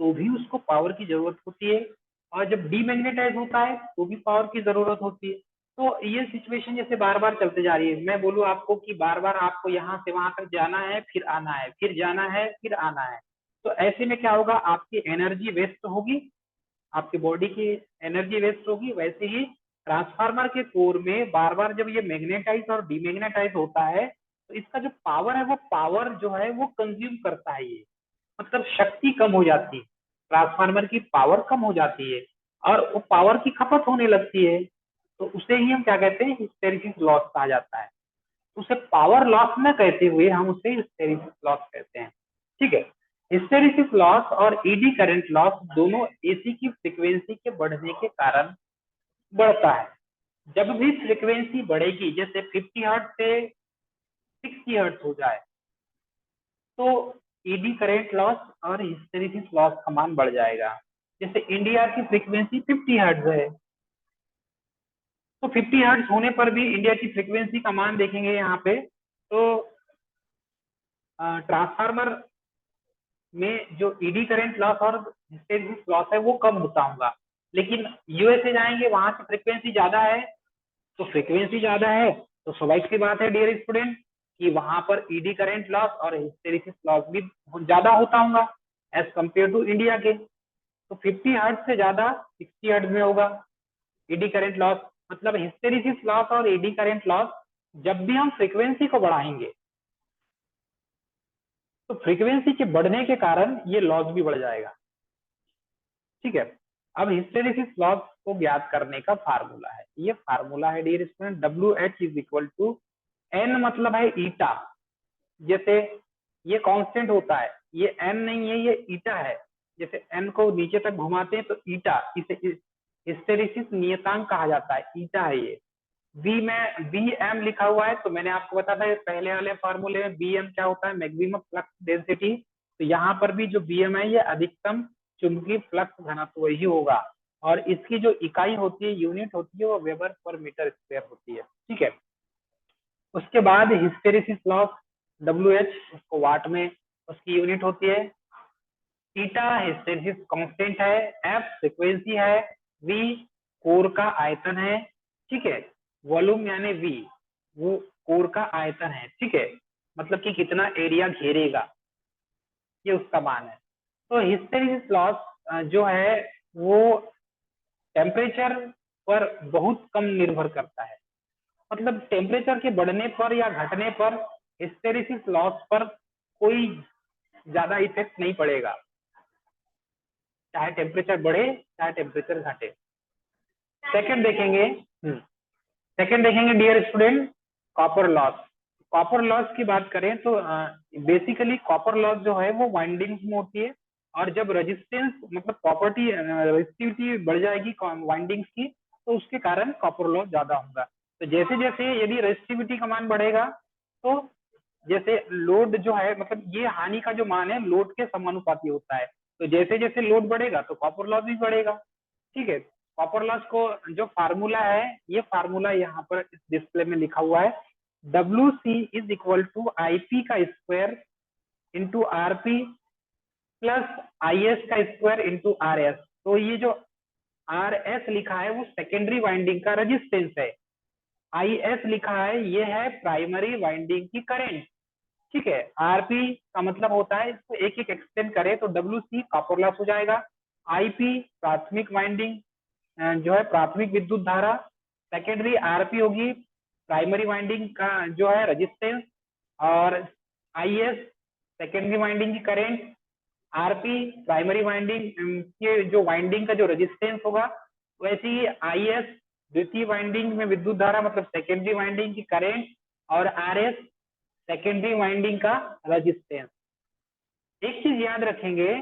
तो भी उसको पावर की जरूरत होती है, और जब डीमैग्नेटाइज होता है तो भी पावर की जरूरत होती है। तो ये सिचुएशन जैसे बार बार चलते जा रही है, मैं बोलूँ आपको कि बार बार आपको यहाँ से वहां तक जाना है, फिर आना है, फिर जाना है, फिर आना है, तो ऐसे में क्या होगा, आपकी एनर्जी वेस्ट होगी, आपकी बॉडी की एनर्जी वेस्ट होगी। वैसे ही ट्रांसफार्मर के कोर में बार बार जब ये मैग्नेटाइज और डीमैग्नेटाइज होता है तो इसका जो पावर है वो पावर जो है वो कंज्यूम करता है, ये मतलब शक्ति कम हो जाती है, ट्रांसफार्मर की पावर कम हो जाती है और वो पावर की खपत होने लगती है, तो उसे ही हम क्या कहते हैं, हिस्टेरिसिस लॉस कहा जाता है। उसे पावर लॉस न कहते हुए हम उसे हिस्टेरिसिस लॉस कहते हैं। ठीक है, हिस्टेरिसिस लॉस और ईडी करंट लॉस दोनों एसी की फ्रीक्वेंसी के बढ़ने के कारण बढ़ता है। जब भी फ्रीक्वेंसी बढ़ेगी, जैसे 50 हर्ट्ज से 60 हर्ट्ज हो जाए तो ईडी करंट लॉस और हिस्टेरिसिस लॉस का मान बढ़ जाएगा। जैसे इंडिया की फ्रीक्वेंसी 50 हर्ट्ज है, तो 50 हर्ट्ज होने पर भी इंडिया की फ्रीक्वेंसी का मान देखेंगे यहाँ पे, तो ट्रांसफार्मर में जो ईडी करंट लॉस और हिस्टेरिसिस लॉस है वो कम होता होगा। लेकिन यूएसए जाएंगे, वहां से फ्रीक्वेंसी ज्यादा है, तो फ्रीक्वेंसी ज्यादा है तो स्वाभाविक सी बात है डियर स्टूडेंट कि वहां पर ईडी करंट लॉस और हिस्टेरिसिस लॉस भी ज्यादा होता होगा एज कंपेयर टू इंडिया के। तो 50 हर्ट्ज से ज्यादा 60 हर्ट्ज में होगा ईडी करंट लॉस। मतलब हिस्टेरिसिस लॉस और ईडी करंट लॉस, जब भी हम फ्रीक्वेंसी को बढ़ाएंगे तो फ्रीक्वेंसी के बढ़ने के कारण ये लॉस भी बढ़ जाएगा। ठीक है, अब हिस्टेरिसिस लॉस को ज्ञात करने का फार्मूला है, ये फार्मूला है dear student, WH is equal to N, मतलब है ईटा। जैसे ये कांस्टेंट होता है, ये एन नहीं है, ये ईटा है। जैसे एन को नीचे तक घुमाते हैं तो ईटा, इसे हिस्टेरिसिस नियतांक कहा जाता है, ईटा है ये। बी में BM लिखा हुआ है, तो मैंने आपको बताया था पहले वाले फार्मूले में BM क्या होता है, मैक्सिमम फ्लक्स डेंसिटी। तो यहाँ पर भी जो BM है ये अधिकतम चुंबकीय फ्लक्स घनत्व ही होगा, और इसकी जो इकाई होती है, यूनिट होती है, वो वेबर पर मीटर स्क्वायर होती है। ठीक है, उसके बाद हिस्टेरिसिस लॉस WH, उसको वाट में उसकी यूनिट होती है, थीटा हिस्टेरिसिस कांस्टेंट है, F फ्रीक्वेंसी है, V कोर का आयतन है। ठीक है, वॉल्यूम यानी V वो कोर का आयतन है। ठीक है, मतलब कि कितना एरिया घेरेगा, ये उसका मान है। तो हिस्टेरिसिस लॉस जो है वो टेम्परेचर पर बहुत कम निर्भर करता है, मतलब टेम्परेचर के बढ़ने पर या घटने पर हिस्टेरिसिस लॉस पर कोई ज्यादा इफेक्ट नहीं पड़ेगा, चाहे टेम्परेचर बढ़े चाहे टेम्परेचर घटे। सेकंड देखेंगे, dear student, copper loss. Copper loss की बात करें तो बेसिकली कॉपर लॉस जो है वो वाइंडिंग्स में होती है, और जब रेजिस्टेंस मतलब प्रॉपर्टी रेजिस्टिविटी बढ़ जाएगी वाइंडिंग्स की तो उसके कारण कॉपर लॉस ज्यादा होगा। तो जैसे जैसे यदि रेजिस्टिविटी का मान बढ़ेगा तो जैसे लोड जो है, मतलब ये हानि का जो मान है लोड के समानुपाती होता है, तो जैसे जैसे लोड बढ़ेगा तो कॉपर लॉस भी बढ़ेगा। ठीक है, कॉपर लॉस को जो फार्मूला है, ये फार्मूला यहाँ पर इस डिस्प्ले में लिखा हुआ है, WC is equal to IP का square into RP plus IS का स्क्वायर इंटू RS। तो ये जो RS लिखा है वो सेकेंडरी वाइंडिंग का रेजिस्टेंस है, IS लिखा है ये है प्राइमरी वाइंडिंग की करंट। ठीक है, RP का मतलब होता है, इसको एक एक एक्सटेंड करें तो WC कॉपर लॉस हो जाएगा, IP प्राथमिक वाइंडिंग जो है प्राथमिक विद्युत धारा, सेकेंडरी RP होगी प्राइमरी वाइंडिंग का जो है रेजिस्टेंस, और IS सेकेंडरी वाइंडिंग की करंट, RP प्राइमरी वाइंडिंग के जो वाइंडिंग का जो रेजिस्टेंस होगा, वैसे ही IS द्वितीय वाइंडिंग में विद्युत धारा मतलब सेकेंडरी वाइंडिंग की करंट, और RS सेकेंडरी वाइंडिंग का रेजिस्टेंस। एक चीज याद रखेंगे,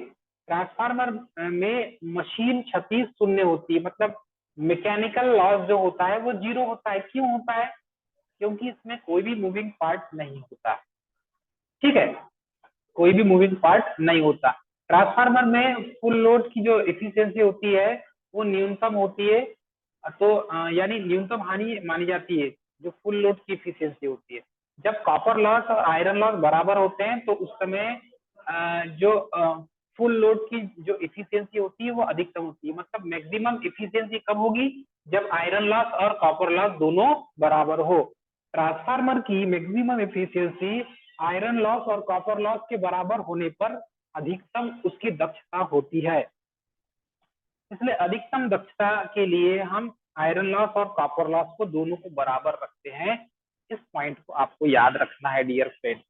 ट्रांसफार्मर में मशीन क्षति शून्य होती है, मतलब मैकेनिकल लॉस जो होता है वो जीरो होता है। क्यों होता है? क्योंकि इसमें कोई भी मूविंग पार्ट नहीं होता। ठीक है, कोई भी मूविंग पार्ट नहीं होता। ट्रांसफार्मर में फुल लोड की जो एफिशिएंसी होती है वो न्यूनतम होती है, तो यानी न्यूनतम हानि मानी जाती है जो फुल लोड की एफिशिएंसी होती है। जब कॉपर लॉस और आयरन लॉस बराबर होते हैं तो उस समय जो फुल लोड की जो एफिशिएंसी होती है वो अधिकतम होती है। मतलब मैक्सिमम एफिशिएंसी कब होगी? जब आयरन लॉस और कॉपर लॉस दोनों बराबर हो। ट्रांसफार्मर की मैक्सिमम एफिशिएंसी आयरन लॉस और कॉपर लॉस के बराबर होने पर अधिकतम उसकी दक्षता होती है। इसलिए अधिकतम दक्षता के लिए हम आयरन लॉस और कॉपर लॉस को दोनों को बराबर रखते हैं। इस पॉइंट को आपको याद रखना है डियर फ्रेंड।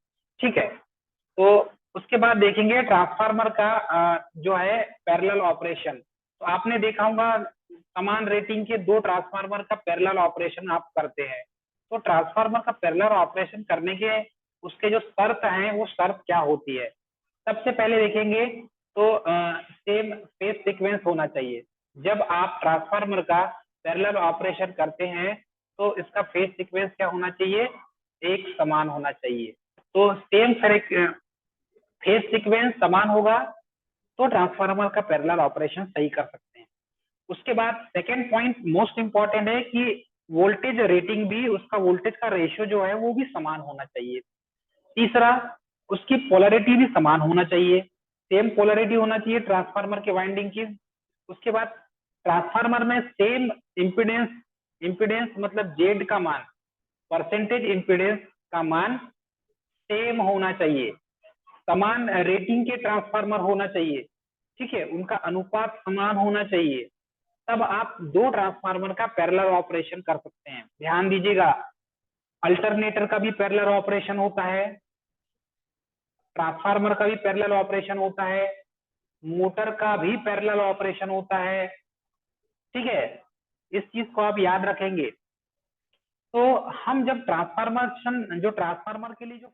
ठीक है, तो उसके बाद देखेंगे ट्रांसफार्मर का जो है पैरेलल ऑपरेशन। तो आपने देखा होगा समान रेटिंग के दो ट्रांसफार्मर का पैरेलल ऑपरेशन आप करते हैं। तो ट्रांसफार्मर का पैरेलल ऑपरेशन करने के उसके जो शर्त हैं वो शर्त क्या होती है? सबसे पहले देखेंगे तो सेम फेज सीक्वेंस होना चाहिए। जब आप ट्रांसफार्मर का पैरेलल ऑपरेशन करते हैं तो इसका फेज सीक्वेंस क्या होना चाहिए? एक समान होना चाहिए। तो सेम फेज सीक्वेंस समान होगा तो ट्रांसफार्मर का पैरेलल ऑपरेशन सही कर सकते हैं। उसके बाद सेकेंड पॉइंट मोस्ट इंपॉर्टेंट है कि वोल्टेज रेटिंग भी, उसका वोल्टेज का रेशियो जो है वो भी समान होना चाहिए। तीसरा, उसकी पोलैरिटी भी समान होना चाहिए, सेम पोलैरिटी होना चाहिए ट्रांसफार्मर के वाइंडिंग की। उसके बाद ट्रांसफार्मर में सेम इम्पीडेंस, इम्पीडेंस मतलब जेड का मान, परसेंटेज इम्पीडेंस का मान सेम होना चाहिए, समान रेटिंग के ट्रांसफार्मर होना चाहिए। ठीक है, उनका अनुपात समान होना चाहिए, तब आप दो ट्रांसफार्मर का पैरेलल ऑपरेशन कर सकते हैं। ध्यान दीजिएगा, अल्टरनेटर का भी पैरेलल ऑपरेशन होता है, ट्रांसफार्मर का भी पैरेलल ऑपरेशन होता है, मोटर का भी पैरेलल ऑपरेशन होता है। ठीक है, इस चीज को आप याद रखेंगे। तो हम जब ट्रांसफार्मर के लिए जो